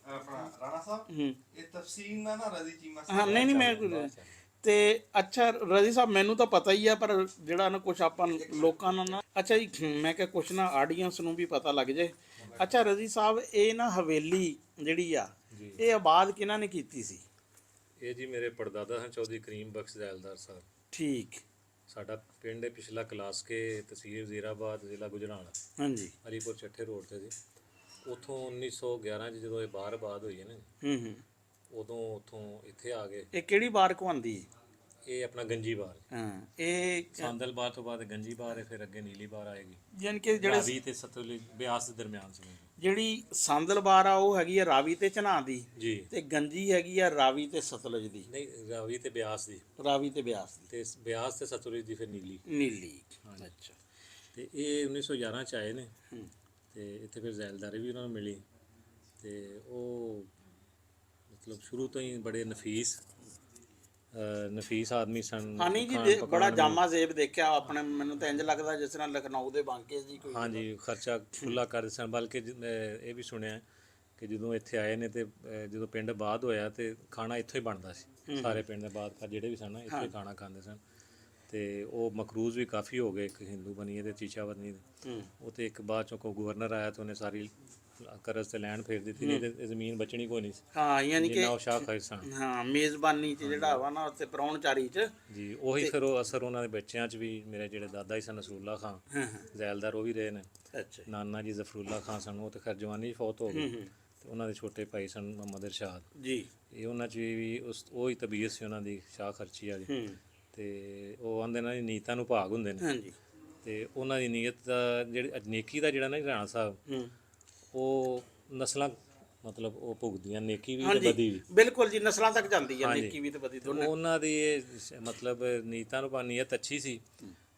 ਆਪਣਾ ਰਾਣਾ ਸਾਹਿਬ ਇਹ ਤਫਸੀਲ ਨਾ ਰਜ਼ੀ ਚੀਮਾ ਸਾਹਿਬ। ਹਾਂ ਨਹੀਂ ਮੈਂ ਤੇ ਅੱਛਾ ਰਜ਼ੀ ਸਾਹਿਬ ਮੈਨੂੰ ਤਾਂ ਪਤਾ ਹੀ ਆ, ਪਰ ਜਿਹੜਾ ਨਾ ਕੁਛ ਆਪਾਂ ਲੋਕਾਂ ਨੂੰ ਨਾ, ਅੱਛਾ ਜੀ ਮੈਂ ਕਿਹਾ ਕੁਛ ਨਾ ਆਡੀਅנס ਨੂੰ ਵੀ ਪਤਾ ਲੱਗ ਜੇ। ਅੱਛਾ ਰਜ਼ੀ ਸਾਹਿਬ, ਇਹ ਨਾ ਹਵੇਲੀ ਜਿਹੜੀ ਆ ਇਹ ਆਬਾਦ ਕਿਹਨਾਂ ਨੇ ਕੀਤੀ ਸੀ? ਇਹ ਜੀ ਮੇਰੇ ਪੜਦਾਦਾ ਹਨ ਚੌਧਰੀ ਕਰੀਮ ਬਖਸ਼ ਜ਼ੈਲਦਾਰ ਸਾਹਿਬ। ਠੀਕ। ਸਾਡਾ ਪਿੰਡ ਹੈ ਪਿਛਲਾ ਕਲਾਸਕੇ, ਤਹਿਸੀਲ ਵਜ਼ੀਰਾਬਾਦ, ਜ਼ਿਲ੍ਹਾ ਗੁਜਰਾਣਾ। ਹਾਂਜੀ। ਹਰੀਪੁਰ ਚੱਠੇ ਰੋਡ 'ਤੇ ਜੀ। ਉੱਥੋਂ 1911 'ਚ ਜਦੋਂ ਇਹ ਬਾਹਰ ਆਬਾਦ ਹੋਈ ਹੈ ਨਾ, ਉਦੋਂ ਉੱਥੋਂ ਇੱਥੇ ਆ ਗਏ। ਇਹ ਕਿਹੜੀ ਬਾਰ ਕਹਾਉਂਦੀ? ਇਹ ਆਪਣਾ ਗੰਜੀ ਬਾਰ, ਹਾਂ ਇਹ ਸਾਂਦਲ ਬਾਰ ਤੋਂ ਬਾਅਦ ਗੰਜੀ ਬਾਰ ਹੈ, ਫਿਰ ਅੱਗੇ ਨੀਲੀ ਬਾਰ ਆਏਗੀ। ਯਾਨੀ ਕਿ ਜਿਹੜੇ ਰਾਵੀ ਤੇ ਸਤਲੁਜ ਬਿਆਸ ਦੇ ਦਰਮਿਆਨ ਸੀ ਜਿਹੜੀ ਸਾਂਦਲਬਾਰ ਆ ਉਹ ਹੈਗੀ ਆ ਰਾਵੀ ਤੇ ਝਨਾਹ ਦੀ, ਜੀ। ਤੇ ਗੰਜੀ ਹੈਗੀ ਆ ਰਾਵੀ ਤੇ ਸਤਲੁਜ ਦੀ, ਨਹੀਂ, ਰਾਵੀ ਤੇ ਬਿਆਸ ਦੀ, ਰਾਵੀ ਤੇ ਬਿਆਸ ਦੀ, ਤੇ ਬਿਆਸ ਤੇ ਸਤਲੁਜ ਦੀ ਫਿਰ ਨੀਲੀ। ਨੀਲੀ। ਅੱਛਾ। ਤੇ ਇਹ 1911 ਚ ਆਏ ਨੇ, ਹੂੰ। ਤੇ ਇੱਥੇ ਫਿਰ ਜ਼ੈਲਦਾਰੀ ਵੀ ਉਹਨਾਂ ਨੂੰ ਮਿਲੀ, ਤੇ ਉਹ ਮਤਲਬ ਸ਼ੁਰੂ ਤੋਂ ਹੀ ਬੜੇ ਨਫੀਸ ਆਦਮੀ ਸਨ। ਹਾਂ ਨਹੀਂ ਜੀ ਬੜਾ ਜਾਮਾ ਜ਼ੇਬ ਦੇਖਿਆ ਆਪਣੇ, ਮੈਨੂੰ ਤਾਂ ਇੰਜ ਲੱਗਦਾ ਜਿਸ ਤਰ੍ਹਾਂ ਲਖਨਊ ਦੇ ਬਾਂਕੇ ਜੀ ਕੋਈ। ਹਾਂਜੀ, ਖਰਚਾ ਖੁੱਲਾ ਕਰਦੇ ਸਨ। ਬਲਕਿ ਇਹ ਵੀ ਸੁਣਿਆ ਕਿ ਜਦੋਂ ਇੱਥੇ ਆਏ ਨੇ ਤੇ ਜਦੋਂ ਪਿੰਡ ਆਬਾਦ ਹੋਇਆ ਤੇ ਖਾਣਾ ਇੱਥੋਂ ਹੀ ਬਣਦਾ ਸੀ, ਸਾਰੇ ਪਿੰਡ ਦੇ ਬਾਦ ਜਿਹੜੇ ਵੀ ਸਨ ਇੱਥੇ ਖਾਣਾ ਖਾਂਦੇ ਸਨ। ਤੇ ਉਹ ਮਕਰੂਜ਼ ਵੀ ਕਾਫੀ ਹੋ ਗਏ, ਇੱਕ ਹਿੰਦੂ ਬਣੀ ਤੇ ਚੀਚਾ ਬਣੀ। ਉਹ ਤੇ ਇੱਕ ਬਾਅਦ ਚੋਂ ਕੋਈ ਗਵਰਨਰ ਆਇਆ ਤੇ ਉਹਨੇ ਸਾਰੀ ਕਰਜ਼ ਤੇ ਲੈਣ ਫੇਰ ਦਿੱਤੀ, ਨਹੀਂ ਤੇ ਜ਼ਮੀਨ ਬਚਣੀ ਕੋਈ ਨਹੀਂ ਸੀ। ਹਾਂ ਯਾਨੀ ਕਿ ਉਹ ਸ਼ਾਹ ਖਾਇਰ ਸਨ। ਹਾਂ ਮੇਜ਼ਬਾਨੀ 'ਚ ਜਿਹੜਾ ਵਾ ਨਾ ਉੱਥੇ ਪ੍ਰਾਹੁਣਚਾਰੀ 'ਚ ਜੀ, ਉਹੀ ਫਿਰ ਉਹ ਅਸਰ ਉਹਨਾਂ ਦੇ ਬੱਚਿਆਂ 'ਚ ਵੀ। ਮੇਰੇ ਜਿਹੜੇ ਦਾਦਾ ਜੀ ਸਨ ਨਸਰੁੱਲਾ ਖਾਂ ਜ਼ੈਲਦਾਰ, ਉਹ ਵੀ ਰਹੇ ਨੇ। ਅੱਛਾ। ਨਾਨਾ ਜੀ ਜ਼ਫਰੁੱਲਾ ਖਾਂ ਸਨ, ਉਹ ਤੇ ਖੈਰ ਜਵਾਨੀ 'ਚ ਫੌਤ ਹੋ ਗਏ। ਤੇ ਉਹਨਾਂ ਦੇ ਛੋਟੇ ਭਾਈ ਸਨ ਮੁਹੰਮਦ ਇਰਸ਼ਾਦ ਜੀ। ਇਹ ਉਹਨਾਂ 'ਚ ਵੀ ਉਹੀ ਤਬੀਅਤ ਸੀ ਉਹਨਾਂ ਦੀ, ਸ਼ਾਹ ਖਰਚੀ ਵਾਲੀ। ਤੇ ਉਹ ਆਂਦੇ ਨੇ ਨੀਤਾਂ ਨੂੰ ਭਾਗ ਹੁੰਦੇ ਨੇ। ਹਾਂਜੀ। ਤੇ ਉਹਨਾਂ ਦੀ ਨੀਅਤ ਦਾ ਜਿਹੜੀ ਨੇਕੀ ਦਾ ਜਿਹੜਾ ਨਾ ਰਾਣਾ ਸਾਹਿਬ, ਉਹ ਨਸਲਾਂ ਮਤਲਬ ਉਹ ਭੁਗਦੀਆਂ, ਨੇਕੀ ਵੀ ਤੇ ਬਦੀ ਵੀ। ਬਿਲਕੁਲ ਜੀ, ਨਸਲਾਂ ਤੱਕ ਜਾਂਦੀ ਹੈ ਨੇਕੀ ਵੀ ਤੇ ਬਦੀ ਦੋਨੇ। ਉਹਨਾਂ ਦੀ ਮਤਲਬ ਨੀਤਾਂ ਨੂੰ ਨੀਅਤ ਅੱਛੀ ਸੀ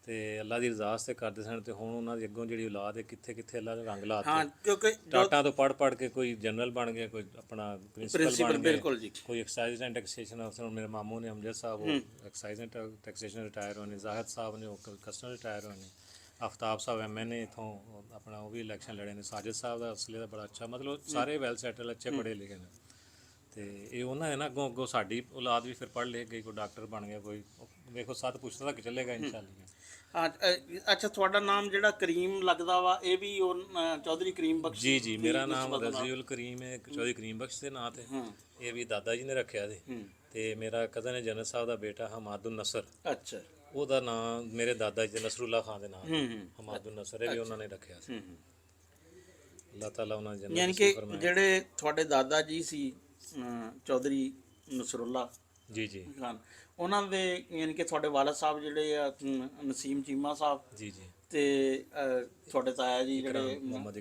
ਤੇ ਅੱਲਾ ਦੀ ਰਜ਼ਾ ਵਾਸਤੇ ਕਰਦੇ ਸਨ। ਤੇ ਹੁਣ ਉਹਨਾਂ ਦੀ ਅੱਗੋਂ ਜਿਹੜੀ ਔਲਾਦ ਹੈ ਕਿੱਥੇ ਕਿੱਥੇ ਅੱਲਾ ਨੇ ਰੰਗ ਲਾਤੇ। ਹਾਂ ਕਿਉਂਕਿ ਟਾਟਾਂ ਤੋਂ ਪੜ੍ਹ ਕੇ ਕੋਈ ਜਨਰਲ ਬਣ ਗਿਆ, ਕੋਈ ਆਪਣਾ ਪ੍ਰਿੰਸੀਪਲ ਬਣ ਗਿਆ, ਬਿਲਕੁਲ ਜੀ। ਕੋਈ ਐਕਸਾਈਜ਼ ਐਂਡ ਟੈਕਸੇਸ਼ਨ ਅਫਸਰ। ਮੇਰੇ ਮਾਮੂ ਨੇ ਅਮਜਦ ਸਾਹਿਬ, ਉਹ ਐਕਸਾਈਜ਼ ਐਂਡ ਟੈਕਸੇਸ਼ਨ ਰਿਟਾਇਰ ਹੋਏ ਨੇ। ਜ਼ਾਹਿਦ ਸਾਹਿਬ ਨੇ ਉਹ ਕਸਟਮ ਰਿਟਾਇਰ ਹੋਏ ਨੇ। ਆਫਤਾਬ ਸਾਹਿਬ MNA ਇੱਥੋਂ ਆਪਣਾ ਉਹ ਵੀ ਇਲੈਕਸ਼ਨ ਲੜੇ ਨੇ। ਸਾਜਿਦ ਸਾਹਿਬ ਦਾ ਅਸਲੇ ਦਾ ਬੜਾ ਅੱਛਾ, ਮਤਲਬ ਸਾਰੇ ਵੈਲ ਸੈਟਲ, ਅੱਛੇ ਪੜ੍ਹੇ ਲਿਖੇ ਨੇ। ਤੇ ਇਹ ਉਹਨਾਂ ਹੈ ਨਾ ਅੱਗੋਂ ਸਾਡੀ ਔਲਾਦ ਵੀ ਫਿਰ ਪੜ੍ਹ ਲਿਖ ਗਈ, ਕੋਈ ਡਾਕਟਰ ਬਣ ਗਿਆ, ਕੋਈ ਵੇਖੋ ਸੱਤ ਪੁਸ਼ਤਾਂ ਤੱਕ ਚੱਲੇਗਾ ਇਨਸ਼ਾਅੱਲਾ। ਹਾਂ ਅੱਛਾ, ਤੁਹਾਡਾ ਨਾਮ ਜਿਹੜਾ ਕਰੀਮ ਲੱਗਦਾ ਵਾ, ਇਹ ਵੀ ਉਹ ਚੌਧਰੀ ਕਰੀਮ ਬਖਸ਼? ਜੀ ਜੀ, ਮੇਰਾ ਨਾਮ ਰਜ਼ੀਉਲ ਕਰੀਮ ਹੈ, ਚੌਧਰੀ ਕਰੀਮ ਬਖਸ਼ ਦੇ ਨਾਂ ਤੇ। ਇਹ ਵੀ ਦਾਦਾ ਜੀ ਨੇ ਰੱਖਿਆ ਸੀ। ਤੇ ਮੇਰਾ ਕਜ਼ਨ ਹੈ ਜਨਰਲ ਸਾਹਿਬ ਦਾ ਬੇਟਾ ਹਮਾਦੁਨ ਨਸਰ। ਅੱਛਾ। ਉਹਦਾ ਨਾਮ ਮੇਰੇ ਦਾਦਾ ਜੀ ਨਸਰੁੱਲਾ ਖਾਨ ਦੇ ਨਾਮ ਹਮਾਦੁਨ ਨਸਰ, ਇਹ ਵੀ ਉਹਨਾਂ ਨੇ ਰੱਖਿਆ ਸੀ। ਅੱਲਾਹ ਤਾਲਾ ਉਹਨਾਂ ਦੇ ਯਾਨੀ ਕਿ ਜਿਹੜੇ ਤੁਹਾਡੇ ਦਾਦਾ ਜੀ ਸੀ ਚੌਧਰੀ ਨਸਰੁੱਲਾ ਜੀ ਜੀ ਖਾਨ, ਉਹਨਾਂ ਦੇ ਯਾਨੀ ਕਿ ਤੁਹਾਡੇ ਵਾਲਦ ਸਾਹਿਬ ਜਿਹੜੇ ਆ ਨਸੀਮ ਚੀਮਾ ਸਾਹਿਬ, ਜੀ ਜੀ, ਤੇ ਤੁਹਾਡੇ ਤਾਇਆ ਜੀ ਜਿਹੜੇ ਮੁਹੰਮਦ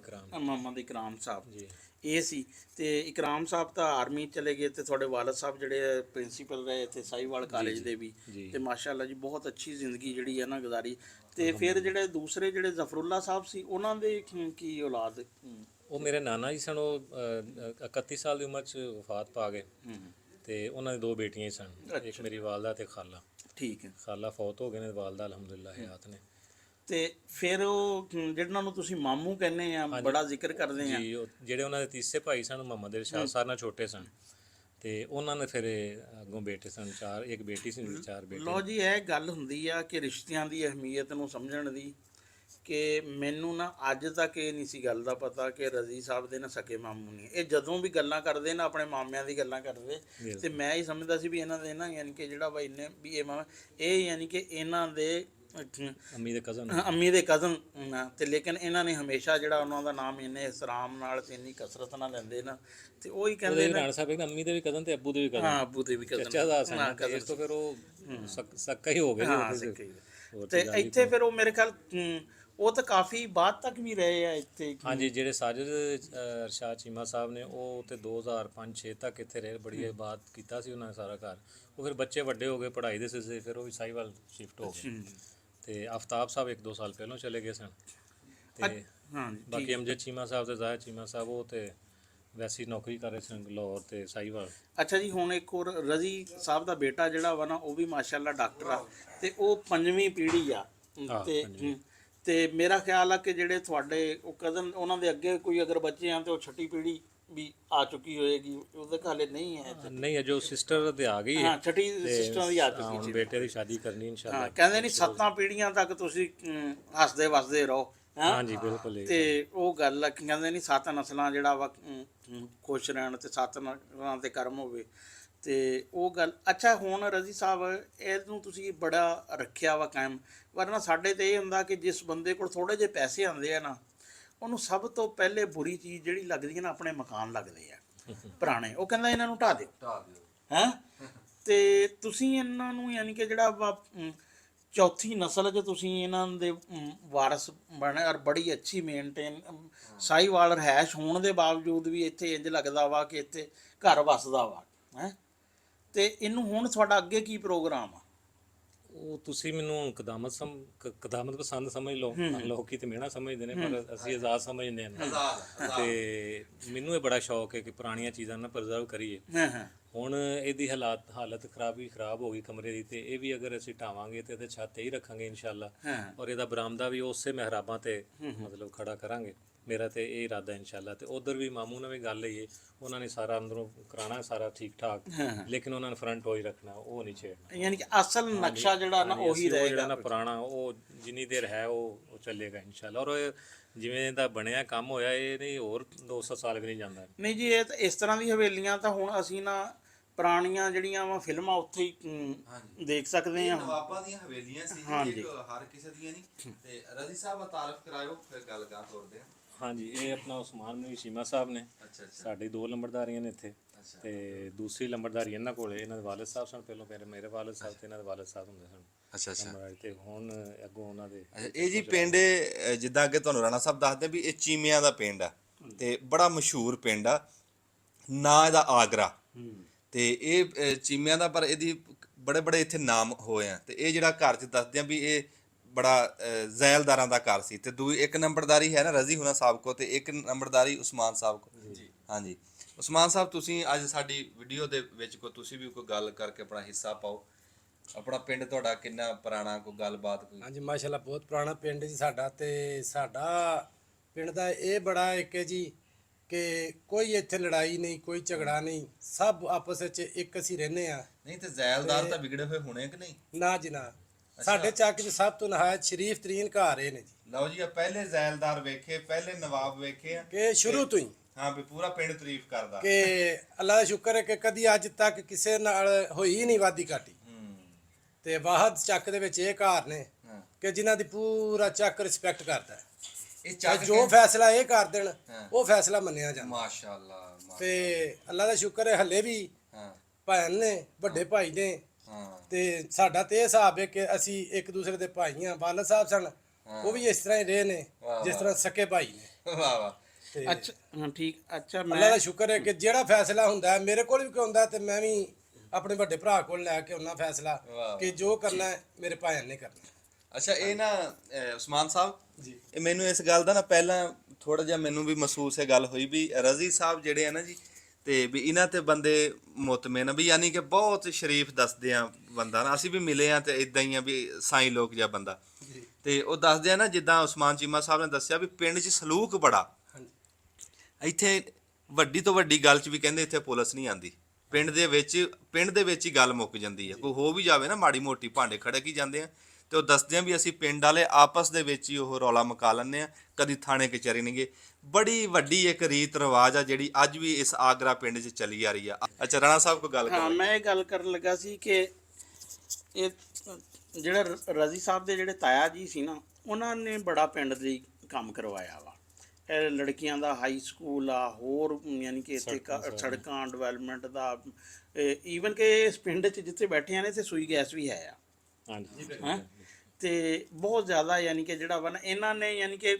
ਇਕਰਾਮ ਸਾਹਿਬ ਜੀ, ਇਹ ਸੀ। ਤੇ ਇਕਰਾਮ ਸਾਹਿਬ ਤਾਂ ਆਰਮੀ ਚਲੇ ਗਏ, ਤੇ ਤੁਹਾਡੇ ਵਾਲਦ ਸਾਹਿਬ ਜਿਹੜੇ ਪ੍ਰਿੰਸੀਪਲ ਰਹੇ ਇੱਥੇ ਸਾਹੀਵਾਲ ਕਾਲਜ ਦੇ ਵੀ। ਤੇ ਮਾਸ਼ਾਅੱਲਾ ਜੀ ਬਹੁਤ ਅੱਛੀ ਜ਼ਿੰਦਗੀ ਜਿਹੜੀ ਹੈ ਨਾ ਗੁਜ਼ਾਰੀ। ਤੇ ਫਿਰ ਜਿਹੜੇ ਦੂਸਰੇ ਜਿਹੜੇ ਜ਼ਫਰੁੱਲਾ ਸਾਹਿਬ ਸੀ, ਉਹਨਾਂ ਦੇ ਕੀ ਔਲਾਦ? ਉਹ ਮੇਰੇ ਨਾਨਾ ਜੀ ਸਨ, ਉਹ 31 ਸਾਲ ਦੀ ਉਮਰ 'ਚ ਵਫਾਤ ਪਾ ਗਏ। ਤੇ ਉਹਨਾਂ ਦੀ ਦੋ ਬੇਟੀਆਂ ਹੀ ਸਨ, ਇੱਕ ਮੇਰੀ ਵਾਲਦਾ ਤੇ ਖਾਲਾ। ਠੀਕ ਹੈ। ਖਾਲਾ ਫੌਤ ਹੋ ਗਏ ਨੇ, ਵਾਲਦਾ ਅਲਹਮਦੁਲਿਲਾ ਹਯਾਤ ਨੇ। ਤੇ ਫਿਰ ਉਹ ਜਿਹਨਾਂ ਨੂੰ ਤੁਸੀਂ ਮਾਮੂ ਕਹਿੰਦੇ ਆ, ਬੜਾ ਜ਼ਿਕਰ ਕਰਦੇ ਆ ਜੀ, ਜਿਹੜੇ ਉਹਨਾਂ ਦੇ ਤੀਸਰੇ ਭਾਈ ਸਨ ਮੁਹੰਮਦ ਇਰਸ਼ਾਦ, ਸਾਰਿਆਂ ਨਾਲੋਂ ਛੋਟੇ ਸਨ। ਤੇ ਉਹਨਾਂ ਨੇ ਫਿਰ ਅੱਗੋਂ ਬੇਟੇ ਸਨ ਚਾਰ, ਇੱਕ ਬੇਟੀ ਸੀ, 4 ਬੇਟੇ। ਲਓ ਜੀ, ਇਹ ਗੱਲ ਹੁੰਦੀ ਆ ਕਿ ਰਿਸ਼ਤਿਆਂ ਦੀ ਅਹਿਮੀਅਤ ਨੂੰ ਸਮਝਣ ਦੀ, ਕਿ ਮੈਨੂੰ ਨਾ ਅੱਜ ਤੱਕ ਇਹ ਨਹੀਂ ਸੀ ਗੱਲ ਦਾ ਪਤਾ ਕਿ ਰਜ਼ੀ ਸਾਹਿਬ ਦੇ ਨਾ ਸਕੇ ਮਾਮੂ ਨਹੀਂ। ਇਹ ਜਦੋਂ ਵੀ ਗੱਲਾਂ ਕਰਦੇ ਨਾ ਆਪਣੇ ਮਾਮਿਆਂ ਦੀ ਗੱਲਾਂ ਕਰਦੇ, ਤੇ ਮੈਂ ਹੀ ਸਮਝਦਾ ਸੀ ਵੀ ਇਹਨਾਂ ਦੇ ਨਾ ਯਾਨੀ ਕਿ ਜਿਹੜਾ ਵਾ ਇਹਨੇ ਵੀ ਇਹ ਮਾਮਾ, ਇਹ ਯਾਨੀ ਕਿ ਇਹਨਾਂ ਦੇ ਅੰਮੀ ਦੇ ਕਜ਼ਨ। ਤੇ ਲੇਕਿਨ ਇਹਨਾਂ ਨੇ ਹਮੇਸ਼ਾ ਜਿਹੜਾ ਉਹਨਾਂ ਦਾ ਨਾਮ ਇੰਨੇ ਇਸਰਾਮ ਨਾਲ ਤੇ ਇੰਨੀ ਕਸਰਤ ਨਾਲ ਲੈਂਦੇ ਨਾ, ਤੇ ਉਹੀ ਕਹਿੰਦੇ ਨੇ ਰਾਣਾ ਸਾਹਿਬ ਅੰਮੀ ਦੇ ਵੀ ਕਜ਼ਨ ਤੇ ਅੱਬੂ ਦੇ ਵੀ ਕਜ਼ਨ। ਹਾਂ, ਅੱਬੂ ਦੇ ਵੀ ਕਜ਼ਨ। ਚਾਚਾ ਦਾ ਸਨ, ਇਸ ਤੋਂ ਫਿਰ ਉਹ ਸੱਕਾ ਹੀ ਹੋ ਗਿਆ ਜੀ। ਤੇ ਇੱਥੇ ਫਿਰ ਉਹ ਮੇਰੇ ਖਿਆਲ ਉਹ ਤਾਂ ਕਾਫੀ ਬਾਅਦ ਤੱਕ ਵੀ ਰਹੇ ਆ ਇੱਥੇ। ਹਾਂਜੀ, ਜਿਹੜੇ ਸਾਜਿਦ ਅਰਸ਼ਾਦ ਚੀਮਾ ਸਾਹਿਬ ਨੇ, ਉਹ ਤੇ 2005-6 ਤੱਕ ਇੱਥੇ ਰਹੇ। ਬੜੀ ਬਾਤ ਕੀਤਾ ਸੀ ਉਹਨਾਂ ਨੇ ਸਾਰਾ ਘਰ। ਉਹ ਫਿਰ ਬੱਚੇ ਵੱਡੇ ਹੋ ਗਏ ਪੜ੍ਹਾਈ ਦੇ ਸਿਲਸਿਲੇ, ਫਿਰ ਉਹ ਵੀ ਸਾਹੀਵਾਲ ਸ਼ਿਫਟ ਹੋ ਗਏ। ਤੇ ਆਫਤਾਬ ਸਾਹਿਬ 1-2 ਸਾਲ ਪਹਿਲਾਂ ਚਲੇ ਗਏ ਸਨ। ਤੇ ਬਾਕੀ ਅਮਜਦ ਚੀਮਾ ਸਾਹਿਬ ਤੇ ਜ਼ਾਹਿਦ ਚੀਮਾ ਸਾਹਿਬ, ਉਹ ਤੇ ਵੈਸੀ ਨੌਕਰੀ ਕਰ ਰਹੇ ਸਨ ਲਾਹੌਰ ਤੇ ਸਾਹੀਵਾਲ। ਅੱਛਾ ਜੀ, ਹੁਣ ਇੱਕ ਹੋਰ ਰਜ਼ੀ ਸਾਹਿਬ ਦਾ ਬੇਟਾ ਜਿਹੜਾ ਵਾ ਨਾ, ਉਹ ਵੀ ਮਾਸ਼ਾਅੱਲਾ ਡਾਕਟਰ ਆ, ਤੇ ਉਹ 5ਵੀਂ ਪੀੜ੍ਹੀ ਆ। ਤੇ ਮੇਰਾ ਖਿਆਲ ਆ ਕਿ ਜਿਹੜੇ ਤੁਹਾਡੇ ਉਹ ਕਜ਼ਨ, ਉਹਨਾਂ ਦੇ ਅੱਗੇ ਕੋਈ ਅਗਰ ਬੱਚੇ ਆ ਤੇ ਉਹ 6ਵੀਂ ਪੀੜ੍ਹੀ ਵੀ ਆ ਚੁੱਕੀ ਹੋਏਗੀ। ਉਹਦੇ ਹਾਲੇ ਨਹੀਂ ਹੈ? ਨਹੀਂ ਹੈ, ਜੋ ਸਿਸਟਰ ਤੇ ਆ ਗਈ ਹੈ। ਹਾਂ, 6ਵੀਂ ਸਿਸਟਰਾਂ ਦੀ ਆ ਚੁੱਕੀ ਸੀ। ਬੇਟੇ ਦੀ ਸ਼ਾਦੀ ਕਰਨੀ ਇਨਸ਼ਾਅੱਲਾ। ਕਹਿੰਦੇ ਨਹੀਂ 7 ਪੀੜ੍ਹੀਆਂ ਤੱਕ ਤੁਸੀਂ ਹੱਸਦੇ ਵਸਦੇ ਰਹੋ। ਹਾਂਜੀ ਬਿਲਕੁਲ। ਤੇ ਉਹ ਗੱਲ ਕਹਿੰਦੇ ਨਹੀਂ 7 ਨਸਲਾਂ ਜਿਹੜਾ ਵਾ ਖੁਸ਼ ਰਹਿਣ, ਤੇ 7 ਨਸਲਾਂ ਤੇ ਕਰਮ ਹੋਵੇ, ਤੇ ਉਹ ਗੱਲ। ਅੱਛਾ, ਹੁਣ ਰਜ਼ੀ ਸਾਹਿਬ ਇਹਨੂੰ ਤੁਸੀਂ ਬੜਾ ਰੱਖਿਆ ਵਾ ਕਾਇਮ, ਵਰਨਾ ਸਾਡੇ ਤੇ ਇਹ ਹੁੰਦਾ ਕਿ ਜਿਸ ਬੰਦੇ ਕੋਲ ਥੋੜੇ ਜਿਹੇ ਪੈਸੇ ਆਉਂਦੇ ਆ ਨਾ, ਉਹਨੂੰ ਸਭ ਤੋਂ ਪਹਿਲੇ ਬੁਰੀ ਚੀਜ਼ ਜਿਹੜੀ ਲੱਗਦੀ ਹੈ ਨਾ, ਆਪਣੇ ਮਕਾਨ ਲੱਗਦੇ ਆ ਪੁਰਾਣੇ। ਉਹ ਕਹਿੰਦਾ ਇਹਨਾਂ ਨੂੰ ਢਾਹ ਦਿਓ, ਹੈਂ। ਤੇ ਤੁਸੀਂ ਇਹਨਾਂ ਨੂੰ ਯਾਨੀ ਕਿ ਜਿਹੜਾ ਚੌਥੀ ਨਸਲ 'ਚ ਤੁਸੀਂ ਇਹਨਾਂ ਦੇ ਵਾਰਸ ਬਣੇ ਔਰ ਬੜੀ ਅੱਛੀ ਮੇਨਟੇਨ ਸਾਹੀਵਾਲ ਰਹਿائش ਹੋਣ ਦੇ ਬਾਵਜੂਦ ਵੀ ਇੱਥੇ ਇੰਜ ਲੱਗਦਾ ਵਾ ਕਿ ਇੱਥੇ ਘਰ ਵਸਦਾ ਵਾ ਹੈ। ਤੇ ਇਹਨੂੰ ਹੁਣ ਤੁਹਾਡਾ ਅੱਗੇ ਕੀ ਪ੍ਰੋਗਰਾਮ ਆ? ਉਹ ਤੁਸੀਂ ਮੈਨੂੰ ਕਦਾਮਤ ਪਸੰਦ ਸਮਝ ਲਓ, ਲੋਕੀ ਤੇ ਮਿਹਣਾ ਸਮਝਦੇ ਨੇ ਪਰ ਅਸੀਂ ਆਜ਼ਾਦ ਸਮਝਦੇ ਹਾਂ। ਤੇ ਮੈਨੂੰ ਇਹ ਬੜਾ ਸ਼ੌਕ ਹੈ ਕਿ ਪੁਰਾਣੀਆਂ ਚੀਜ਼ਾਂ ਨੂੰ ਪ੍ਰੀਜ਼ਰਵ ਕਰੀਏ। ਹਾਂ ਹੁਣ ਇਹਦੀ ਹਾਲਤ ਖਰਾਬ ਹੋ ਗਈ ਕਮਰੇ ਦੀ, ਤੇ ਇਹ ਵੀ ਅਗਰ ਅਸੀਂ ਢਾਵਾਂਗੇ ਤੇ ਇਹਦੇ ਛੱਤ ਤੇ ਹੀ ਰੱਖਾਂਗੇ ਇਨਸ਼ਾਅੱਲਾ, ਔਰ ਇਹਦਾ ਬਰਾਮਦਾ ਵੀ ਉਸੇ ਮਿਹਰਾਬਾਂ ਤੇ ਮਤਲਬ ਖੜਾ ਕਰਾਂਗੇ। ਮੇਰਾ ਤੇ ਇਹ ਇਰਾਦਾ ਇਨਸ਼ਾਅੱਲਾ। ਤੇ ਉਧਰ ਵੀ ਮਾਮੂ ਨਾਲ ਵੀ ਗੱਲ ਲਈ ਹੈ, ਉਹਨਾਂ ਨੇ ਸਾਰਾ ਅੰਦਰੋਂ ਕਰਾਣਾ ਸਾਰਾ ਠੀਕ ਠਾਕ, ਲੇਕਿਨ ਉਹਨਾਂ ਨੇ ਫਰੰਟ ਉਹ ਹੀ ਰੱਖਣਾ, ਉਹ ਨਹੀਂ ਛੇੜਨਾ। ਯਾਨੀ ਕਿ ਅਸਲ ਨਕਸ਼ਾ ਜਿਹੜਾ ਨਾ ਉਹੀ ਰਹੇਗਾ, ਜਿਹੜਾ ਨਾ ਪੁਰਾਣਾ ਉਹ ਜਿੰਨੀ ਦੇਰ ਹੈ ਉਹ ਚੱਲੇਗਾ ਇਨਸ਼ਾਅੱਲਾ। ਔਰ ਜਿਵੇਂ ਦਾ ਬਣਿਆ ਕੰਮ ਹੋਇਆ, ਇਹ ਨਹੀਂ ਹੋਰ 200 ਸਾਲ ਵੀ ਨਹੀਂ ਜਾਂਦਾ। ਨਹੀਂ ਜੀ, ਇਹ ਤਾਂ ਇਸ ਤਰ੍ਹਾਂ ਦੀ ਹਵੇਲੀਆਂ ਤਾਂ ਹੁਣ ਅਸੀਂ ਨਾ ਪੁਰਾਣੀਆਂ ਜਿਹੜੀਆਂ ਵਾ ਫਿਲਮਾਂ ਉੱਥੇ ਹੀ ਦੇਖ ਸਕਦੇ ਆ। ਨਵਾਬਾਂ ਦੀਆਂ ਹਵੇਲੀਆਂ ਸੀ ਜੀ, ਹਰ ਕਿਸੇ ਦੀਆਂ ਨਹੀਂ। ਤੇ ਰਜ਼ੀ ਸਾਹਿਬ ਤਾਰਫ ਕਰਾਇਓ, ਫਿਰ ਗੱਲ ਗਾ ਤੋਰਦੇ ਆ। ਹਾਂਜੀ, ਇਹ ਆਪਣਾ ਉਸਮਾਨ ਨੂੰ ਸ਼ੀਮਾ ਸਾਹਿਬ ਨੇ, ਸਾਡੇ 2 ਲੰਬੜਦਾਰੀਆਂ ਨੇ ਇੱਥੇ, ਤੇ ਦੂਸਰੀ ਲੰਬੜਦਾਰੀ ਇਹਨਾਂ ਕੋਲੇ, ਇਹਨਾਂ ਦੇ ਵਾਲਿਦ ਸਾਹਿਬ ਸਨ ਪਹਿਲਾਂ, ਮੇਰੇ ਵਾਲਿਦ ਸਾਹਿਬ ਤੇ ਇਹਨਾਂ ਦੇ ਵਾਲਿਦ ਸਾਹਿਬ ਹੁੰਦੇ ਸਨ। ਅੱਛਾ। ਤੇ ਹੁਣ ਅੱਗੋਂ ਉਹਨਾਂ ਦੇ ਇਹ ਜੀ ਪਿੰਡ ਜਿੱਦਾਂ ਅੱਗੇ ਤੁਹਾਨੂੰ ਰਾਣਾ ਸਾਹਿਬ ਦੱਸਦੇ ਵੀ ਇਹ ਚੀਮਿਆਂ ਦਾ ਪਿੰਡ ਆ, ਤੇ ਬੜਾ ਮਸ਼ਹੂਰ ਪਿੰਡ ਆ, ਨਾਂ ਇਹਦਾ ਆਗਰਾ। ਤੇ ਇਹ ਚੀਮਿਆਂ ਦਾ, ਪਰ ਇਹਦੀ ਬੜੇ ਇੱਥੇ ਨਾਮ ਹੋਏ ਆ। ਤੇ ਇਹ ਜਿਹੜਾ ਘਰ 'ਚ ਦੱਸਦੇ ਆ ਵੀ ਇਹ ਬੜਾ ਜ਼ੈਲਦਾਰਾਂ ਦਾ ਘਰ ਸੀ। ਤੇ ਇੱਕ ਨੰਬਰਦਾਰੀ ਹੈ ਨਾ ਰਜ਼ੀ ਹੁਣਾ ਸਾਹਿਬ ਕੋ, ਤੇ ਇੱਕ ਨੰਬਰਦਾਰੀ ਉਸਮਾਨ ਸਾਹਿਬ ਕੋ। ਹਾਂਜੀ ਉਸਮਾਨ ਸਾਹਿਬ, ਤੁਸੀਂ ਅੱਜ ਸਾਡੀ ਵੀਡੀਓ ਦੇ ਵਿੱਚ ਤੁਸੀਂ ਵੀ ਕੋਈ ਗੱਲ ਕਰਕੇ ਆਪਣਾ ਹਿੱਸਾ ਪਾਓ। ਆਪਣਾ ਪਿੰਡ ਤੁਹਾਡਾ ਕਿੰਨਾ ਪੁਰਾਣਾ, ਕੋਈ ਗੱਲਬਾਤ ਕੋਈ? ਹਾਂਜੀ ਮਾਸ਼ਾਅੱਲਾ, ਬਹੁਤ ਪੁਰਾਣਾ ਪਿੰਡ ਜੀ ਸਾਡਾ। ਤੇ ਸਾਡਾ ਪਿੰਡ ਦਾ ਇਹ ਬੜਾ ਇੱਕ ਹੈ ਜੀ ਕਿ ਕੋਈ ਇੱਥੇ ਲੜਾਈ ਨਹੀਂ, ਕੋਈ ਝਗੜਾ ਨਹੀਂ, ਸਭ ਆਪਸ ਵਿੱਚ ਇੱਕ ਅਸੀਂ ਰਹਿੰਦੇ ਆ। ਨਹੀਂ ਤੇ ਜ਼ੈਲਦਾਰ ਤਾਂ ਵਿਗੜੇ ਹੋਏ ਹੋਣੇ ਕਿ ਨਹੀਂ? ਨਾ ਜੀ ਨਾ, ਸਾਡੇ ਚੱਕ 'ਚ ਸਭ ਤੋਂ ਨਹਾਇਤ ਸ਼ਰੀਫ ਤਰੀਨ ਘਰ ਇਹ ਨੇ ਜੀ। ਲਓ ਜੀ, ਪਹਿਲੇ ਜ਼ੈਲਦਾਰ ਵੇਖੇ, ਪਹਿਲੇ ਨਵਾਬ ਵੇਖੇ ਆ ਕਿ ਸ਼ੁਰੂ ਤੋਂ ਹੀ ਹਾਂ ਵੀ ਪੂਰਾ ਪਿੰਡ ਤਾਰੀਫ ਕਰਦਾ ਕਿ ਅੱਲਾ ਦਾ ਸ਼ੁਕਰ ਹੈ ਕਿ ਕਦੀ ਅੱਜ ਤੱਕ ਕਿਸੇ ਨਾਲ ਹੋਈ ਨਹੀਂ ਵਾਦੀ ਘਾਟੀ। ਤੇ ਵਾਹਦ ਚੱਕ ਦੇ ਵਿੱਚ ਇਹ ਘਰ ਨੇ ਕਿ ਜਿਨ੍ਹਾਂ ਦੀ ਪੂਰਾ ਚੱਕ ਰਿਸਪੈਕਟ ਕਰਦਾ ਹੈ। ਇਹ ਚੱਕ ਜੋ ਫੈਸਲਾ ਇਹ ਕਰ ਦੇਣ ਉਹ ਫੈਸਲਾ ਮੰਨਿਆ ਜਾਂਦਾ। ਮਾਸ਼ਾਅੱਲਾ। ਤੇ ਅੱਲਾ ਦਾ ਸ਼ੁਕਰ ਹੈ ਹੱਲੇ ਵੀ ਭੈਣ ਨੇ, ਵੱਡੇ ਭਾਈ ਨੇ। ਤੇ ਸਾਡਾ ਤੇ ਇਹ ਹਿਸਾਬ ਹੈ ਕਿ ਅਸੀਂ ਇੱਕ ਦੂਸਰੇ ਦੇ ਭਾਈ ਹਾਂ। ਵਾਲਦ ਸਾਹਿਬ ਸਨ, ਉਹ ਵੀ ਇਸ ਤਰ੍ਹਾਂ ਹੀ ਰਹੇ ਨੇ ਜਿਸ ਤਰ੍ਹਾਂ ਸਕੇ ਭਾਈ ਨੇ। ਵਾਹ ਵਾਹ। ਅੱਛਾ ਹਾਂ ਠੀਕ। ਅੱਛਾ, ਅੱਲਾ ਦਾ ਸ਼ੁਕਰ ਹੈ ਕਿ ਜਿਹੜਾ ਫੈਸਲਾ ਹੁੰਦਾ ਮੇਰੇ ਕੋਲ ਵੀ ਕੋਈ ਹੁੰਦਾ ਤੇ ਮੈਂ ਵੀ ਆਪਣੇ ਵੱਡੇ ਭਰਾ ਕੋਲ ਲੈ ਕੇ ਉਹਨਾਂ ਫੈਸਲਾ ਕਿ ਜੋ ਕਰਨਾ ਹੈ ਮੇਰੇ ਭਾਈਆਂ ਨੇ ਕਰਨਾ। ਅੱਛਾ, ਇਹ ਨਾ ਉਸਮਾਨ ਸਾਹਿਬ ਜੀ, ਇਹ ਮੈਨੂੰ ਇਸ ਗੱਲ ਦਾ ਨਾ ਪਹਿਲਾਂ ਥੋੜਾ ਜਿਹਾ ਮੈਨੂੰ ਵੀ ਮਹਿਸੂਸ ਇਹ ਗੱਲ ਹੋਈ ਵੀ ਰਜ਼ੀ ਸਾਹਿਬ ਜਿਹੜੇ ਆ ਨਾ ਜੀ, ਤੇ ਵੀ ਇਹਨਾਂ ਤੇ ਬੰਦੇ ਮੁਤਮਿਨ ਵੀ, ਯਾਨੀ ਕਿ ਬਹੁਤ ਸ਼ਰੀਫ ਦੱਸਦੇ ਆ ਬੰਦਾ ਨਾ। ਅਸੀਂ ਵੀ ਮਿਲੇ ਆ ਤੇ ਇਦਾਂ ਹੀ ਆ ਵੀ ਸਾਈਂ ਲੋਕ ਜਿਹਾ ਬੰਦਾ। ਤੇ ਉਹ ਦੱਸਦੇ ਆ ਨਾ, ਜਿੱਦਾਂ ਉਸਮਾਨ ਚੀਮਾ ਸਾਹਿਬ ਨੇ ਦੱਸਿਆ ਵੀ ਪਿੰਡ 'ਚ ਸਲੂਕ ਬੜਾ। ਇੱਥੇ ਵੱਡੀ ਤੋਂ ਵੱਡੀ ਗੱਲ 'ਚ ਵੀ ਕਹਿੰਦੇ ਇੱਥੇ ਪੁਲਿਸ ਨਹੀਂ ਆਂਦੀ। ਪਿੰਡ ਦੇ ਵਿੱਚ ਹੀ ਗੱਲ ਮੁੱਕ ਜਾਂਦੀ ਹੈ। ਕੋਈ ਹੋ ਵੀ ਜਾਵੇ ਨਾ ਮਾੜੀ ਮੋਟੀ, ਭਾਂਡੇ ਖੜਕ ਹੀ ਜਾਂਦੇ ਆ। ਤੇ ਉਹ ਦੱਸਦੇ ਆ ਵੀ ਅਸੀਂ ਪਿੰਡ ਵਾਲੇ ਆਪਸ ਦੇ ਵਿੱਚ ਹੀ ਉਹ ਰੌਲਾ ਮੁਕਾ ਲੈਂਦੇ ਆ, ਕਦੀ ਥਾਣੇ ਕਚਹਿਰੀ ਨਹੀਂ ਗਏ। ਬੜੀ ਵੱਡੀ ਇੱਕ ਰੀਤ ਰਿਵਾਜ ਆ ਜਿਹੜੀ ਅੱਜ ਵੀ ਇਸ ਆਗਰਾ ਪਿੰਡ 'ਚ ਚੱਲੀ ਆ ਰਹੀ ਆ। ਅੱਛਾ ਰਾਣਾ ਸਾਹਿਬ ਕੋਈ ਗੱਲ ਹਾਂ, ਮੈਂ ਇਹ ਗੱਲ ਕਰਨ ਲੱਗਾ ਸੀ ਕਿ ਇਹ ਜਿਹੜਾ ਰਜ਼ੀ ਸਾਹਿਬ ਦੇ ਜਿਹੜੇ ਤਾਇਆ ਜੀ ਸੀ ਨਾ, ਉਹਨਾਂ ਨੇ ਬੜਾ ਪਿੰਡ ਲਈ ਕੰਮ ਕਰਵਾਇਆ ਵਾ। ਇਹ ਲੜਕੀਆਂ ਦਾ ਹਾਈ ਸਕੂਲ ਆ, ਹੋਰ ਯਾਨੀ ਕਿ ਇੱਥੇ ਸੜਕਾਂ ਡਿਵੈਲਪਮੈਂਟ ਦਾ, ਈਵਨ ਕਿ ਇਸ ਪਿੰਡ 'ਚ ਜਿੱਥੇ ਬੈਠੇ ਆ ਨੇ ਇੱਥੇ ਸੂਈ ਗੈਸ ਵੀ ਹੈ ਆ। ਹਾਂਜੀ। ਤੇ ਬਹੁਤ ਜ਼ਿਆਦਾ ਯਾਨੀ ਕਿ ਜਿਹੜਾ ਵਾ ਨਾ ਇਹਨਾਂ ਨੇ, ਯਾਨੀ ਕਿ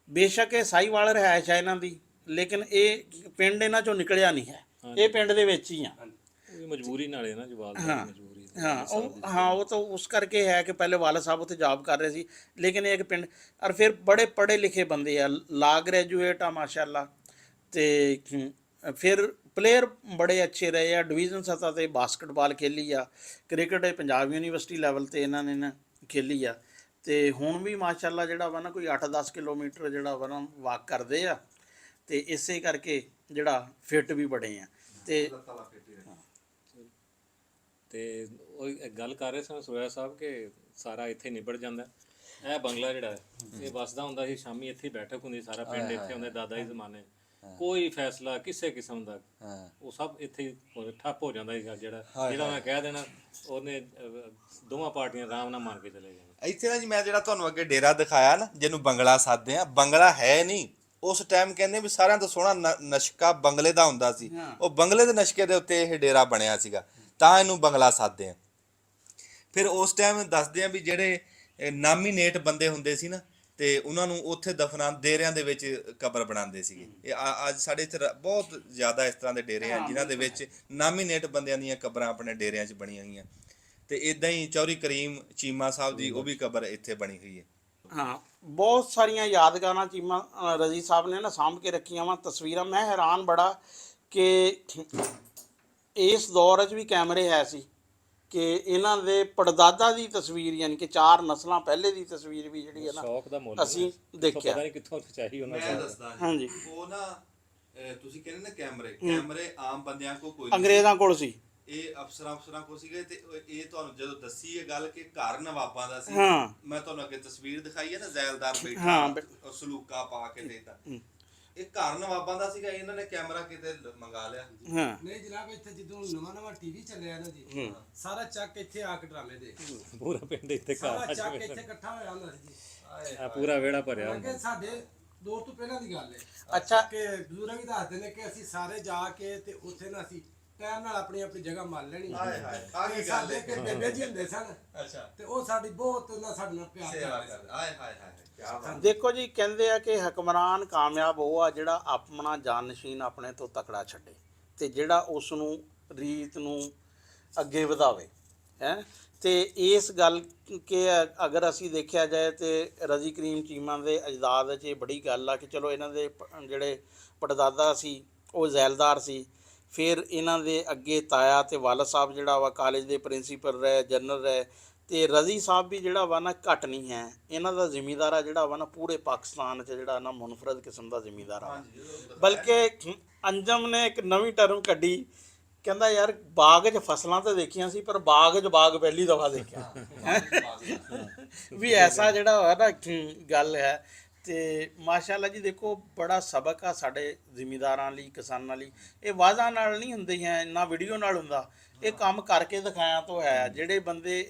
ਬੇਸ਼ੱਕ ਇਹ ਸਾਹੀਵਾਲ ਰਿਹਾਇਸ਼ ਹੈ ਇਹਨਾਂ ਦੀ, ਲੇਕਿਨ ਇਹ ਪਿੰਡ ਇਹਨਾਂ ਚੋਂ ਨਿਕਲਿਆ ਨਹੀਂ ਹੈ। ਇਹ ਪਿੰਡ ਦੇ ਵਿੱਚ ਹੀ ਆ। ਮਜਬੂਰੀ ਨਾਲ ਹੈ ਨਾ ਜਵਾਬ ਦੀ ਮਜਬੂਰੀ। ਉਹ ਤਾਂ ਉਸ ਕਰਕੇ ਹੈ ਕਿ ਪਹਿਲੇ ਵਾਲਦ ਸਾਹਿਬ ਉੱਥੇ ਜੌਬ ਕਰ ਰਹੇ ਸੀ, ਲੇਕਿਨ ਇਹ ਇੱਕ ਪਿੰਡ ਔਰ ਫਿਰ ਬੜੇ ਪੜ੍ਹੇ ਲਿਖੇ ਬੰਦੇ ਆ, ਲਾ ਗ੍ਰੈਜੂਏਟ ਆ ਮਾਸ਼ਾਅੱਲਾ। ਤੇ ਫਿਰ ਪਲੇਅਰ ਬੜੇ ਅੱਛੇ ਰਹੇ ਆ। ਡਿਵੀਜ਼ਨ ਸਤ੍ਹਾ ਤੇ ਬਾਸਕਟਬਾਲ ਖੇਲੀ ਆ, ਕ੍ਰਿਕਟ ਪੰਜਾਬ ਯੂਨੀਵਰਸਿਟੀ ਲੈਵਲ ਤੇ ਇਹਨਾਂ ਨੇ ਨਾ ਖੇਲੀ ਆ। ਤੇ ਹੁਣ ਵੀ ਮਾਸ਼ਾਅੱਲਾ ਜਿਹੜਾ ਵਾ ਨਾ ਕੋਈ 8-10 ਕਿਲੋਮੀਟਰ ਜਿਹੜਾ ਵਾ ਨਾ ਵਾਕ ਕਰਦੇ ਆ। ਤੇ ਇਸੇ ਕਰਕੇ ਜਿਹੜਾ ਫਿੱਟ ਵੀ ਬੜੇ ਆ। ਤੇ ਉਹ ਇੱਕ ਗੱਲ ਕਰ ਰਹੇ ਸਨ ਸੁਰੇਆ ਸਾਹਿਬ ਕਿ ਸਾਰਾ ਇੱਥੇ ਨਿਬੜ ਜਾਂਦਾ। ਇਹ ਬੰਗਲਾ ਜਿਹੜਾ ਇਹ ਵਸਦਾ ਹੁੰਦਾ ਸੀ, ਸ਼ਾਮੀ ਇੱਥੇ ਬੈਠਕ ਹੁੰਦੀ, ਸਾਰਾ ਪਿੰਡ ਇੱਥੇ ਹੁੰਦੇ ਦਾਦਾ ਜੀ ਜ਼ਮਾਨੇ। ਕੋਈ ਫੈਸਲਾ ਕਿਸੇ ਕਿਸਮ ਦਾ ਉਹ ਸਭ ਇੱਥੇ ਠੱਪ ਹੋ ਜਾਂਦਾ ਸੀ। ਜਿਹੜਾ ਮੈਂ ਕਹਿ ਦੇਣਾ ਉਹਨੇ ਦੋਵਾਂ ਪਾਰਟੀਆਂ ਆਰਾਮ ਨਾਲ ਮੰਨ ਕੇ ਚਲੇ ਜਾਣਾ। ਇੱਥੇ ਨਾ ਜੀ ਮੈਂ ਜਿਹੜਾ ਤੁਹਾਨੂੰ ਅੱਗੇ ਡੇਰਾ ਦਿਖਾਇਆ ਨਾ, ਜਿਹਨੂੰ ਬੰਗਲਾ ਸਾਧਦੇ ਆ, ਬੰਗਲਾ ਹੈ ਨਹੀਂ। ਉਸ ਟਾਈਮ ਕਹਿੰਦੇ ਵੀ ਸਾਰਿਆਂ ਤੋਂ ਸੋਹਣਾ ਨਸ਼ਕਾ ਬੰਗਲੇ ਦਾ ਹੁੰਦਾ ਸੀ। ਉਹ ਬੰਗਲੇ ਦੇ ਨਸ਼ਕੇ ਦੇ ਉੱਤੇ ਇਹ ਡੇਰਾ ਬਣਿਆ ਸੀਗਾ। ਤਾਂ ਇਹਨੂੰ ਬੰਗਲਾ ਸਾਧਦੇ ਆ। ਫਿਰ ਉਸ ਟਾਈਮ ਦੱਸਦੇ ਆ ਵੀ ਜਿਹੜੇ ਨਾਮੀਨੇਟ ਬੰਦੇ ਹੁੰਦੇ ਸੀ ਨਾ, ਤੇ ਉਹਨਾਂ ਨੂੰ ਉੱਥੇ ਦਫਨਾ ਡੇਰਿਆਂ ਦੇ ਵਿੱਚ ਕਬਰ ਬਣਾਉਂਦੇ ਸੀਗੇ। ਇਹ ਅੱਜ ਸਾਡੇ ਇੱਥੇ ਬਹੁਤ ਜ਼ਿਆਦਾ ਇਸ ਤਰ੍ਹਾਂ ਦੇ ਡੇਰੇ ਆ ਜਿਨ੍ਹਾਂ ਦੇ ਵਿੱਚ ਨਾਮੀਨੇਟ ਬੰਦਿਆਂ ਦੀਆਂ ਕਬਰਾਂ ਆਪਣੇ ਡੇਰਿਆਂ 'ਚ ਬਣੀਆਂ ਹੋਈਆਂ। ਤੇ ਇਦਾਂ ਹੀ ਚੌਧਰੀ ਕਰੀਮ ਚੀਮਾ ਸਾਹਿਬ ਦੀ ਉਹ ਵੀ ਕਬਰ ਇੱਥੇ ਬਣੀ ਹੋਈ ਹੈ। ਹਾਂ, ਬਹੁਤ ਸਾਰੀਆਂ ਯਾਦਗਾਰਾਂ ਚੀਮਾ ਰਜ਼ੀ ਸਾਹਿਬ ਨੇ ਨਾ ਸਾਂਭ ਕੇ ਰੱਖੀਆਂ ਵਾ ਤਸਵੀਰਾਂ। ਮੈਂ ਹੈਰਾਨ ਬੜਾ ਕਿ ਇਸ ਦੌਰ 'ਚ ਵੀ ਕੈਮਰੇ ਹੈ ਸੀ ਕਿ ਇਹਨਾਂ ਦੇ ਪੜਦਾਦਾ ਦੀ ਤਸਵੀਰ, ਯਾਨੀ ਕਿ 4 ਨਸਲਾਂ ਪਹਿਲੇ ਦੀ ਤਸਵੀਰ ਵੀ ਜਿਹੜੀ ਹੈ ਸ਼ੌਕ ਦਾ ਨਾ ਮੁੱਲ ਅਸੀਂ ਪਤਾ ਦੇਖਿਆ। ਨਹੀਂ ਕਿੱਥੋਂ ਚਾਹੀ ਉਹਨਾਂ ਮੈਂ ਨੂੰ। ਦੱਸਦਾ ਹਾਂਜੀ। ਉਹ ਨਾ ਤੁਸੀਂ ਕਹਿੰਦੇ ਨਾ ਕੈਮਰੇ ਆਮ ਬੰਦਿਆਂ ਕੋਲ ਕੋਈ ਨਹੀਂ ਅੰਗਰੇਜ਼ਾਂ ਕੋਲ ਸੀ। ਇਹ ਅਫਸਰਾਂ ਕੋਲ ਸੀਗੇ। ਤੇ ਇਹ ਤੁਹਾਨੂੰ ਜਦੋਂ ਦੱਸੀ ਇਹ ਗੱਲ ਕਿ ਘਰ ਨਵਾਬਾਂ ਦਾ ਸੀ, ਹਾਂ। ਮੈਂ ਤੁਹਾਨੂੰ ਅੱਗੇ ਤਸਵੀਰ ਦਿਖਾਈ ਹੈ ਨਾ, ਜ਼ੈਲਦਾਰ ਹਾਂ, ਬੈਠਾ ਉਹ ਸਲੂਕਾ ਪਾ ਕੇ ਦੇਤਾ। ਇਹ ਘਰ ਨਵਾਬਾਂ ਦਾ ਸੀਗਾ, ਇਹਨਾਂ ਨੇ ਕੈਮਰਾ ਕਿਤੇ ਮੰਗਾ ਲਿਆ। ਹਾਂ, ਨਹੀਂ ਜਨਾਬ, ਇੱਥੇ ਜਦੋਂ ਨਵਾਂ ਟੀਵੀ ਚੱਲਿਆ ਨਾ ਜੀ, ਸਾਰਾ ਚੱਕ ਇੱਥੇ ਆ ਕੇ ਡਰਾਮੇ ਦੇ, ਪੂਰਾ ਪਿੰਡ ਇੱਥੇ ਸਾਰਾ ਘਰ ਚੱਕ ਇੱਥੇ ਇਕੱਠਾ ਹੋਇਆ ਹੁੰਦਾ ਸੀ ਜੀ। ਆ ਪੂਰਾ ਵਿਹੜਾ ਭਰਿਆ ਕਿ ਹੁੰਦਾ। ਸਾਡੇ ਦੌਰ ਤੋਂ ਪਹਿਲਾਂ ਦੀ ਗੱਲ ਹੈ। ਅੱਛਾ। ਕਿ ਬਜ਼ੁਰਗ ਵੀ ਦੱਸਦੇ ਨੇ ਕਿ ਅਸੀਂ ਸਾਰੇ ਜਾ ਕੇ ਤੇ ਉੱਥੇ ਨਾ ਅਸੀਂ ਟਾਈਮ ਨਾਲ ਆਪਣੀ ਆਪਣੀ ਜਗ੍ਹਾ ਮੰਨ ਲੈਣੀ। ਹਾਏ ਹਾਏ, ਆ ਕੀ ਗੱਲ ਸਾਡੇ ਹੈ। ਕਿ ਬੇਬੇ ਜੀ ਹੁੰਦੇ ਸਨ, ਅੱਛਾ, ਤੇ ਉਹ ਸਾਡੀ ਬਹੁਤ ਉਹਨਾਂ ਸਾਡੇ ਨਾਲ ਪਿਆਰ ਸੇਵਾ ਕਰਦੇ ਕਰ। ਹਾਏ ਹਾਏ ਹਾਏ, ਕੀ ਬਾਤ। ਦੇਖੋ ਜੀ, ਕਹਿੰਦੇ ਆ ਕਿ ਹੁਕਮਰਾਨ ਕਾਮਯਾਬ ਉਹ ਆ ਜਿਹੜਾ ਆਪਣਾ ਜਾਨਸ਼ੀਨ ਆਪਣੇ ਤੋਂ ਤਕੜਾ ਛੱਡੇ ਤੇ ਜਿਹੜਾ ਉਸ ਨੂੰ ਰੀਤ ਨੂੰ ਅੱਗੇ ਵਧਾਵੇ ਹੈ। ਤੇ ਇਸ ਗੱਲ ਕਿ ਅਗਰ ਅਸੀਂ ਦੇਖਿਆ ਜਾਏ ਤੇ ਰਜ਼ੀ ਕਰੀਮ ਚੀਮਾ ਦੇ ਅਜਦਾਦ 'ਚ ਇਹ ਬੜੀ ਗੱਲ ਆ ਕਿ ਚਲੋ ਇਹਨਾਂ ਦੇ ਜਿਹੜੇ ਪੜਦਾਦਾ ਸੀ ਉਹ ਜ਼ੈਲਦਾਰ ਸੀ। ਫਿਰ ਇਹਨਾਂ ਦੇ ਅੱਗੇ ਤਾਇਆ ਤੇ ਵਾਲਦ ਸਾਹਿਬ ਜਿਹੜਾ ਵਾ ਕਾਲਜ ਦੇ ਪ੍ਰਿੰਸੀਪਲ ਰਹੇ, ਜਨਰਲ ਰਹੇ। ਤੇ ਰਜ਼ੀ ਸਾਹਿਬ ਵੀ ਜਿਹੜਾ ਵਾ ਨਾ ਘੱਟ ਨਹੀਂ ਹੈ। ਇਹਨਾਂ ਦਾ ਜ਼ਿਮੀਂਦਾਰਾ ਜਿਹੜਾ ਵਾ ਨਾ ਪੂਰੇ ਪਾਕਿਸਤਾਨ 'ਚ ਜਿਹੜਾ ਨਾ ਮੁਨਫਰਦ ਕਿਸਮ ਦਾ ਜ਼ਿਮੀਂਦਾਰ ਆ। ਬਲਕਿ ਅੰਜਮ ਨੇ ਇੱਕ ਨਵੀਂ ਟਰਮ ਕੱਢੀ, ਕਹਿੰਦਾ ਯਾਰ ਬਾਗ 'ਚ ਫਸਲਾਂ ਤਾਂ ਦੇਖੀਆਂ ਸੀ ਪਰ ਬਾਗ 'ਚ ਬਾਗ ਪਹਿਲੀ ਦਫਾ ਦੇਖਿਆ। ਵੀ ਐਸਾ ਜਿਹੜਾ ਹੋਇਆ ਨਾ ਗੱਲ ਹੈ। ਤੇ ਮਾਸ਼ਾਅੱਲਾ ਜੀ, ਦੇਖੋ ਬੜਾ ਸਬਕ ਆ ਸਾਡੇ ਜ਼ਿਮੀਂਦਾਰਾਂ ਲਈ, ਕਿਸਾਨਾਂ ਲਈ। ਇਹ ਵਾਅਦਾ ਨਾਲ ਨਹੀਂ ਹੁੰਦੀ ਹੈ, ਨਾ ਵੀਡੀਓ ਨਾਲ ਹੁੰਦਾ, ਇਹ ਕੰਮ ਕਰਕੇ ਦਿਖਾਇਆ ਤੋਂ ਹੈ। ਜਿਹੜੇ ਬੰਦੇ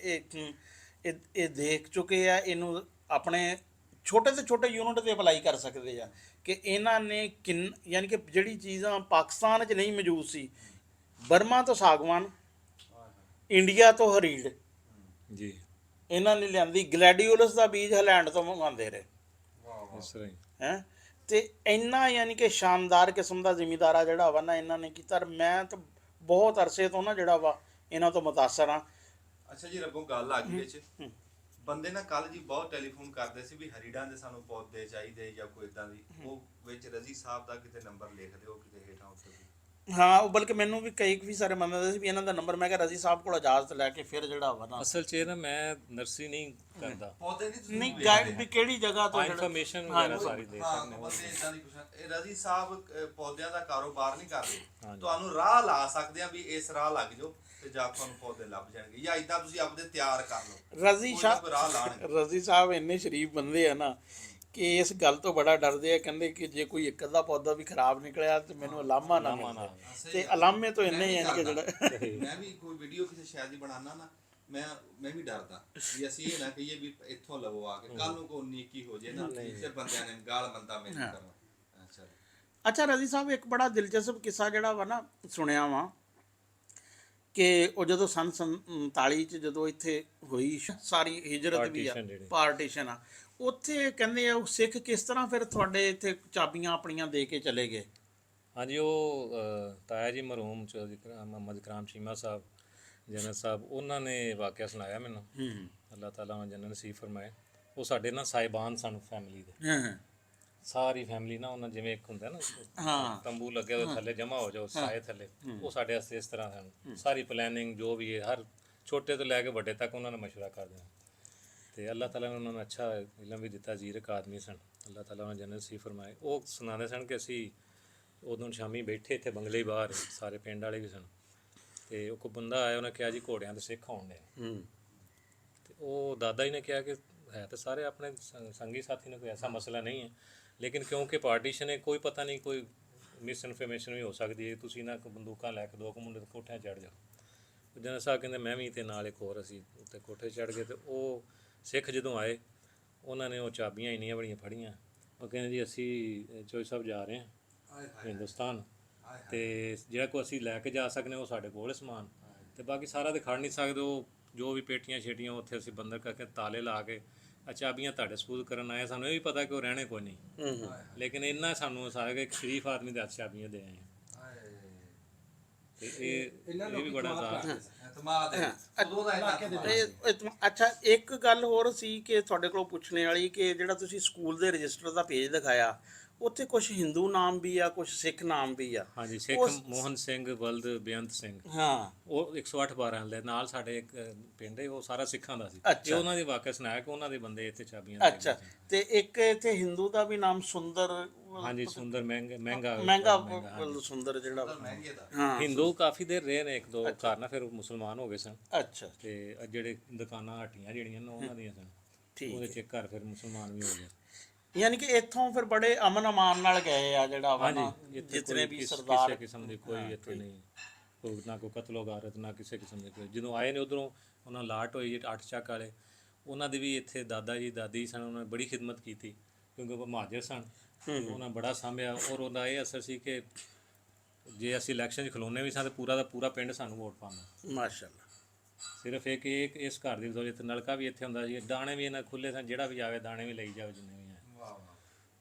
ਇਹ ਦੇਖ ਚੁੱਕੇ ਆ, ਇਹਨੂੰ ਆਪਣੇ ਛੋਟੇ ਤੋਂ ਛੋਟੇ ਯੂਨਿਟ ਤੇ ਅਪਲਾਈ ਕਰ ਸਕਦੇ ਆ ਕਿ ਇਹਨਾਂ ਨੇ ਯਾਨੀ ਕਿ ਜਿਹੜੀ ਚੀਜ਼ਾਂ ਪਾਕਿਸਤਾਨ 'ਚ ਨਹੀਂ ਮੌਜੂਦ ਸੀ, ਬਰਮਾ ਤੋਂ ਸਾਗਵਾਨ, ਇੰਡੀਆ ਤੋਂ ਹਰੀੜ ਜੀ ਇਹਨਾਂ ਨੇ ਲਿਆਂਦੀ, ਗਲੈਡੀਓਲਸ ਦਾ ਬੀਜ ਹਲੈਂਡ ਤੋਂ ਮੰਗਵਾਉਂਦੇ ਰਹੇ ਇਸ ਤਰ੍ਹਾਂ ਹੀ। ਹੈ। ਤੇ ਇੰਨਾ ਯਾਨੀ ਕਿ ਸ਼ਾਨਦਾਰ ਕਿਸਮ ਦਾ ਜ਼ਿਮੀਂਦਾਰਾ ਜਿਹੜਾ ਵਾ ਨਾ ਇਹਨਾਂ ਨੇ ਕੀਤਾ। ਮੈਂ ਤਾਂ ਬਹੁਤ ਅਰਸੇ ਤੋਂ ਨਾ ਜਿਹੜਾ ਵਾ ਇਹਨਾਂ ਤੋਂ ਮੁਤਾਸਰ ਹਾਂ। ਅੱਛਾ ਜੀ, ਰੱਬੋਂ ਗੱਲ ਆ ਗਈ ਵਿੱਚ ਬੰਦੇ ਨਾ ਕੱਲ ਜੀ ਬਹੁਤ ਟੈਲੀਫੋਨ ਕਰਦੇ ਸੀ ਵੀ ਹਰੀੜਾਂ ਦੇ ਸਾਨੂੰ ਪੌਦੇ ਚਾਹੀਦੇ ਜਾਂ ਕੋਈ ਇਦਾਂ ਦੀ। ਉਹ ਵਿੱਚ ਰਜ਼ੀ ਸਾਹਿਬ ਦਾ ਕਿਤੇ ਨੰਬਰ ਲਿਖ ਦਿਓ ਕਿਤੇ ਹੇਠਾਂ ਉੱਤੇ ਵੀ। ਹਾਂ, ਉਹ ਬਲਕਿ ਮੈਨੂੰ ਵੀ ਕਈ ਸਾਰੇ ਮੰਨਦੇ ਸੀ ਵੀ ਇਹਨਾਂ ਦਾ ਨੰਬਰ। ਮੈਂ ਕਿਹਾ ਰਜ਼ੀ ਸਾਹਿਬ ਕੋਲ ਇਜਾਜ਼ਤ ਲੈ ਕੇ ਫਿਰ ਜਿਹੜਾ ਵਾ ਨਾ ਅਸਲ 'ਚ ਇਹ ਨਾ ਮੈਂ ਨਰਸਰੀ ਨਹੀਂ ਕਰਦਾ, ਪੌਦੇ ਨਹੀਂ ਤੁਸੀਂ ਨਹੀਂ ਗਾਈਡ ਵੀ ਕਿਹੜੀ ਜਗ੍ਹਾ ਤੋਂ ਇਨਫੋਰਮੇਸ਼ਨ ਵਗੈਰਾ ਸਾਰੀ ਦੇ ਹਾਂ, ਸਕਦੇ ਬੰਦੇ ਇਦਾਂ ਦੀ ਕੁਛ। ਇਹ ਰਜ਼ੀ ਸਾਹਿਬ ਪੌਦਿਆਂ ਦਾ ਕਾਰੋਬਾਰ ਨਹੀਂ ਕਰਦੇ, ਤੁਹਾਨੂੰ ਰਾਹ ਲਾ ਸਕਦੇ ਆ ਵੀ ਇਸ ਰਾਹ ਲੱਗ ਜਾਓ ਤੇ ਜਾਂ ਤੁਹਾਨੂੰ ਪੌਦੇ ਲੱਭ ਜਾਣਗੇ, ਜਾਂ ਇਦਾਂ ਤੁਸੀਂ ਆਪਦੇ ਤਿਆਰ ਕਰ ਲਓ। ਰਜ਼ੀ ਸਾਹਿਬ ਇੰਨੇ ਸ਼ਰੀਫ ਬੰਦੇ ਆ ਨਾ ਕਿ ਇਸ ਗੱਲ ਤੋਂ ਬੜਾ ਡਰਦੇ ਆ। ਕਹਿੰਦੇ ਕਿ ਜੇ ਕੋਈ ਇੱਕ ਅੱਧਾ ਪੌਦਾ ਵੀ ਖਰਾਬ ਨਿਕਲਿਆ ਤੇ ਮੈਨੂੰ ਅਲਾਮਾ ਨਾ ਮਿਲੇ। ਤੇ ਅਲਾਮੇ ਤੋਂ ਇੰਨੇ ਹੀ ਆ ਕਿ ਜਿਹੜਾ ਮੈਂ ਵੀ ਕੋਈ ਵੀਡੀਓ ਕਿਸੇ ਸ਼ਾਇਦ ਹੀ ਬਣਾਉਣਾ ਨਾ, ਮੈਂ ਵੀ ਡਰਦਾ ਵੀ ਅਸੀਂ ਇਹ ਨਾ ਕਹੀਏ ਵੀ ਇੱਥੋਂ ਲਵੋ ਆ ਕੇ, ਕੱਲ ਨੂੰ ਕੋਈ ਨੀਕੀ ਹੋ ਜੇ ਨਾ ਤੇ ਬੰਦਿਆਂ ਨੇ ਗਾਲ ਮੰਦਾ ਮੈਨੂੰ ਕਰਨਾ। ਅੱਛਾ, ਰਜ਼ੀ ਸਾਹਿਬ ਇੱਕ ਬੜਾ ਦਿਲਚਸਪ ਕਿੱਸਾ ਜਿਹੜਾ ਵਾ ਨਾ ਸੁਣਿਆ ਵਾ ਕਿ ਉਹ ਜਦੋਂ ਸੰਨ 47 ਚ ਜਦੋਂ ਇੱਥੇ ਹੋਈ ਸਾਰੀ ਹਿਜਰਤ ਵੀ ਆ, ਪਾਰਟੀਸ਼ਨ ਆ, ਉੱਥੇ ਕਹਿੰਦੇ ਆ ਉਹ ਸਿੱਖ ਕਿਸ ਤਰ੍ਹਾਂ ਫਿਰ ਤੁਹਾਡੇ ਇੱਥੇ ਚਾਬੀਆਂ ਆਪਣੀਆਂ ਦੇ ਕੇ ਚਲੇ ਗਏ। ਹਾਂਜੀ, ਉਹ ਤਾਇਆ ਜੀ ਮਰਹੂਮ ਚੌਧਰੀ ਮੁਹੰਮਦ ਕਰਾਮ ਚੀਮਾ ਸਾਹਿਬ ਜਨਰਲ ਸਾਹਿਬ, ਉਹਨਾਂ ਨੇ ਵਾਕਿਆ ਸੁਣਾਇਆ ਮੈਨੂੰ। ਅੱਲਾਹ ਤਾਲਾ ਉਹਨਾਂ ਜੰਨਤ ਨਸੀਬ ਫਰਮਾਏ। ਉਹ ਸਾਡੇ ਨਾ ਸਾਹਿਬਾਨ ਸਨ ਫੈਮਿਲੀ ਦੇ, ਸਾਰੀ ਫੈਮਿਲੀ ਨਾ ਉਹਨਾਂ ਜਿਵੇਂ ਇੱਕ ਹੁੰਦਾ ਨਾ ਤੰਬੂ ਲੱਗੇ ਉਹਦੇ ਥੱਲੇ ਜਮ੍ਹਾਂ ਹੋ ਜਾਓ ਸਾਏ ਥੱਲੇ, ਉਹ ਸਾਡੇ ਵਾਸਤੇ ਇਸ ਤਰ੍ਹਾਂ ਸਨ। ਸਾਰੀ ਪਲੈਨਿੰਗ ਜੋ ਵੀ ਹੈ ਹਰ ਛੋਟੇ ਤੋਂ ਲੈ ਕੇ ਵੱਡੇ ਤੱਕ ਉਹਨਾਂ ਨੇ ਮਸ਼ਵਰਾ ਕਰਦੇ ਹਨ। ਤੇ ਅੱਲਾਹ ਤਾਲਾ ਨੇ ਉਹਨਾਂ ਨੂੰ ਅੱਛਾ ਇਲਮ ਵੀ ਦਿੱਤਾ, ਜ਼ੀਰਕ ਆਦਮੀ ਸਨ। ਅੱਲਾਹ ਤਾਲਾ ਉਹਨਾਂ ਜੰਨਤ ਨਸੀਬ ਫਰਮਾਏ। ਉਹ ਸੁਣਾਉਂਦੇ ਸਨ ਕਿ ਅਸੀਂ ਉਦੋਂ ਸ਼ਾਮੀ ਬੈਠੇ ਇੱਥੇ ਬੰਗਲੇ ਬਾਹਰ, ਸਾਰੇ ਪਿੰਡ ਵਾਲੇ ਵੀ ਸਨ, ਤੇ ਉਹ ਕੋਈ ਬੰਦਾ ਆਇਆ, ਉਹਨੇ ਕਿਹਾ ਜੀ ਘੋੜਿਆਂ ਦੇ ਸਿੱਖ ਆਉਣ ਡੇ। ਤੇ ਉਹ ਦਾਦਾ ਜੀ ਨੇ ਕਿਹਾ ਕਿ ਹੈ ਤਾਂ ਸਾਰੇ ਆਪਣੇ ਸੰਗੀ ਸਾਥੀ ਨੇ, ਕੋਈ ਐਸਾ ਮਸਲਾ ਨਹੀਂ ਹੈ, ਲੇਕਿਨ ਕਿਉਂਕਿ ਪਾਰਟੀਸ਼ਨ ਹੈ, ਕੋਈ ਪਤਾ ਨਹੀਂ, ਕੋਈ ਮਿਸ ਇਨਫੋਰਮੇਸ਼ਨ ਵੀ ਹੋ ਸਕਦੀ ਹੈ, ਤੁਸੀਂ ਨਾ ਬੰਦੂਕਾਂ ਲੈ ਕੇ 2 ਮੁੰਡੇ ਦੇ ਕੋਠਿਆਂ ਚੜ੍ਹ ਜਾਓ। ਜਨਰਲ ਸਾਹਿਬ ਕਹਿੰਦੇ ਮੈਂ ਵੀ ਤੇ ਨਾਲ ਇੱਕ ਹੋਰ ਅਸੀਂ ਉੱਤੇ ਕੋਠੇ ਚੜ੍ਹ ਗਏ। ਤੇ ਉਹ ਸਿੱਖ ਜਦੋਂ ਆਏ ਉਹਨਾਂ ਨੇ ਉਹ ਚਾਬੀਆਂ ਇੰਨੀਆਂ ਬੜੀਆਂ ਫੜੀਆਂ। ਉਹ ਕਹਿੰਦੇ ਜੀ ਅਸੀਂ ਚੌਧਰੀ ਸਾਹਿਬ ਜਾ ਰਹੇ ਹਾਂ ਹਿੰਦੁਸਤਾਨ, ਤੇ ਜਿਹੜਾ ਕੋਈ ਅਸੀਂ ਲੈ ਕੇ ਜਾ ਸਕਦੇ ਉਹ ਸਾਡੇ ਕੋਲ ਸਮਾਨ, ਤੇ ਬਾਕੀ ਸਾਰਾ ਤੇ ਖੜ ਨਹੀਂ ਸਕਦੇ, ਉਹ ਜੋ ਵੀ ਪੇਟੀਆਂ ਛੇਟੀਆਂ ਉੱਥੇ ਅਸੀਂ ਬੰਦਰ ਕਰਕੇ ਤਾਲੇ ਲਾ ਕੇ ਚਾਬੀਆਂ ਤੁਹਾਡੇ ਸਪੂਲ ਕਰਨ ਆਏ। ਸਾਨੂੰ ਇਹ ਵੀ ਪਤਾ ਕਿ ਉਹ ਰਹਿਣੇ ਕੋਈ ਨਹੀਂ, ਲੇਕਿਨ ਇੰਨਾ ਸਾਨੂੰ ਸਾਰਾ ਕਿ ਇੱਕ ਸ਼ਰੀਫ ਆਦਮੀ ਦੇ ਹੱਥ ਚਾਬੀਆਂ ਦੇ ਆਏ ਹਾਂ। ਤੇ ਇਹ ਵੀ ਬੜਾ ਅੱਛਾ, ਇੱਕ ਗੱਲ ਹੋਰ ਸੀ ਕਿ ਤੁਹਾਡੇ ਕੋਲੋਂ ਪੁੱਛਣੇ ਵਾਲੀ ਕਿ ਜਿਹੜਾ ਤੁਸੀਂ ਸਕੂਲ ਦੇ ਰਜਿਸਟਰ ਦਾ ਪੇਜ ਦਿਖਾਇਆ, ਉੱਥੇ ਕੁਝ ਹਿੰਦੂ ਨਾਮ ਵੀ ਆ, ਕੁਝ ਸਿੱਖ ਨਾਮ ਵੀ ਆ। ਹਾਂਜੀ, ਸਿੱਖ ਮੋਹਨ ਸਿੰਘ, ਬਲਦ ਬੇਅੰਤ ਸਿੰਘ, ਹਾਂ, ਉਹ 108 12 ਦੇ ਨਾਲ ਸਾਡੇ ਇੱਕ ਪਿੰਡ ਹੈ, ਉਹ ਸਾਰਾ ਸਿੱਖਾਂ ਦਾ ਸੀ। ਅੱਛਾ। ਇਹ ਉਹਨਾਂ ਦੀ ਵਾਕਿਆ ਸੁਣਾਇਆ ਕਿ ਉਹਨਾਂ ਦੇ ਬੰਦੇ ਇੱਥੇ ਚਾਬੀਆਂ ਦੇ ਅੱਛਾ। ਤੇ ਇੱਕ ਇੱਥੇ ਹਿੰਦੂ ਦਾ ਵੀ ਨਾਮ ਸੁੰਦਰ, ਹਾਂਜੀ, ਸੁੰਦਰ ਮਹਿੰਗਾ ਸੁੰਦਰ ਜਿਹੜਾ ਮਹਿੰਗੇ ਦਾ ਹਾਂ, ਹਿੰਦੂ ਕਾਫੀ ਦੇਰ ਰਹੇ ਨੇ, ਇੱਕ ਦੋ ਘਰ ਨਾ, ਫਿਰ ਉਹ ਮੁਸਲਮਾਨ ਹੋ ਗਏ ਸਨ। ਅੱਛਾ, ਤੇ ਜਿਹੜੇ ਦੁਕਾਨਾਂ ਹੱਟੀਆਂ ਜਿਹੜੀਆਂ ਨੇ ਉਹਨਾਂ ਦੀਆਂ ਸਨ, ਠੀਕ ਉਹਦੇ ਚ ਇੱਕ ਘਰ ਫਿਰ ਮੁਸਲਮਾਨ ਵੀ ਹੋ ਗਏ। ਯਾਨੀ ਕਿ ਇੱਥੋਂ ਫਿਰ ਬੜੇ ਅਮਨ ਅਮਾਨ ਨਾਲ ਗਏ ਆ ਜਿਹੜਾ ਵਾ ਨਾ, ਹਾਂਜੀ, ਇੱਥੇ ਜਿਤਨੇ ਕੋਈ ਵੀ ਕਿਸੇ ਸਰਦਾਰ ਕਿਸਮ ਦੀ ਕੋਈ ਇੱਥੇ ਨਹੀਂ, ਕੋਈ ਨਾ ਕੋਈ ਕਤਲੋ ਗਾਰਤ, ਨਾ ਕਿਸੇ ਕਿਸਮ ਦੀ ਕੋਈ। ਜਦੋਂ ਆਏ ਨੇ ਉਧਰੋਂ ਉਹਨਾਂ ਲਾਟ ਹੋਈ 8 ਚੱਕ ਵਾਲੇ, ਉਹਨਾਂ ਦੀ ਵੀ ਇੱਥੇ ਦਾਦਾ ਜੀ ਦਾਦੀ ਸਨ, ਉਹਨਾਂ ਨੇ ਬੜੀ ਖਿਦਮਤ ਕੀਤੀ ਕਿਉਂਕਿ ਉਹ ਮਹਾਜਰ ਸਨ। ਉਹਨਾਂ ਬੜਾ ਸਾਂਭਿਆ, ਔਰ ਉਹਦਾ ਇਹ ਅਸਰ ਸੀ ਕਿ ਜੇ ਅਸੀਂ ਇਲੈਕਸ਼ਨ 'ਚ ਖਲੋਨੇ ਵੀ ਸਾਂ ਤੇ ਪੂਰਾ ਦਾ ਪੂਰਾ ਪਿੰਡ ਸਾਨੂੰ ਵੋਟ ਪਾਉਂਦਾ। ਮਾਸ਼ਾਅੱਲਾ। ਸਿਰਫ ਇੱਕ ਇਸ ਘਰ ਦੀ ਵਜ੍ਹਾ ਨਲਕਾ ਵੀ ਇੱਥੇ ਹੁੰਦਾ ਸੀ, ਦਾਣੇ ਵੀ ਇਹਨਾਂ ਖੁੱਲੇ ਸਨ, ਜਿਹੜਾ ਵੀ ਆਵੇ ਦਾਣੇ ਵੀ ਲਈ ਜਾਵੇ ਜਿੰਨੇ ਵੀ ਹੈ।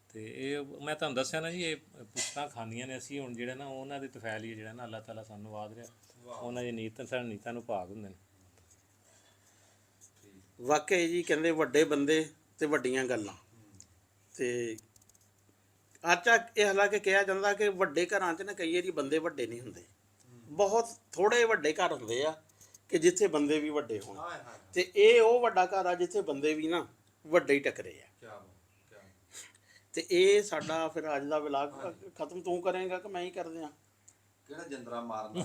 ਤੇ ਇਹ ਮੈਂ ਤੁਹਾਨੂੰ ਦੱਸਿਆ ਨਾ ਜੀ, ਇਹ ਪੁੱਛਤਾਂ ਖਾਂਦੀਆਂ ਨੇ। ਅਸੀਂ ਹੁਣ ਜਿਹੜਾ ਨਾ ਉਹਨਾਂ ਦੇ ਤਫੈਲ ਹੀ ਜਿਹੜਾ ਨਾ ਅੱਲਾਹ ਤਾਲਾ ਸਾਨੂੰ ਵਾਦ ਰਿਹਾ, ਉਹਨਾਂ ਦੀ ਨੀਤਾਂ ਨੂੰ ਭਾਗ ਹੁੰਦੇ ਨੇ। ਵਾਕਈ ਜੀ, ਕਹਿੰਦੇ ਵੱਡੇ ਬੰਦੇ ਤੇ ਵੱਡੀਆਂ ਗੱਲਾਂ। ਤੇ ਅੱਛਾ, ਇਹ ਹਾਲਾਂਕਿ ਕਿਹਾ ਜਾਂਦਾ ਕਿ ਵੱਡੇ ਘਰਾਂ 'ਚ ਨਾ ਕਈ ਵਾਰੀ ਬੰਦੇ ਵੱਡੇ ਨਹੀਂ ਹੁੰਦੇ, ਬਹੁਤ ਥੋੜੇ ਵੱਡੇ ਘਰ ਹੁੰਦੇ ਆ ਕਿ ਜਿੱਥੇ ਬੰਦੇ ਵੀ ਵੱਡੇ ਹੋਣ। ਤੇ ਇਹ ਉਹ ਵੱਡਾ ਘਰ ਆ ਜਿੱਥੇ ਬੰਦੇ ਵੀ ਨਾ ਵੱਡੇ ਹੀ ਟਕਰੇ ਆ। ਤੇ ਇਹ ਸਾਡਾ ਫਿਰ ਅੱਜ ਦਾ ਵਲੌਗ ਖਤਮ ਤੂੰ ਕਰੇਂਗਾ ਕਿ ਮੈਂ ਹੀ ਕਰਦੇ ਆ? ਕਿਹੜਾ ਜੰਦਰਾ ਮਾਰਨਾ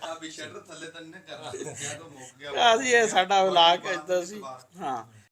ਆ ਵੀ ਸ਼ਟਰ ਥੱਲੇ ਤਾਂ ਨਹੀਂ ਕਰਨਾ, ਜਦੋਂ ਮੁੱਕ ਗਿਆ ਅਸੀਂ ਇਹ ਸਾਡਾ ਵਲੌਗ ਇਦਾਂ ਸੀ। ਹਾਂ।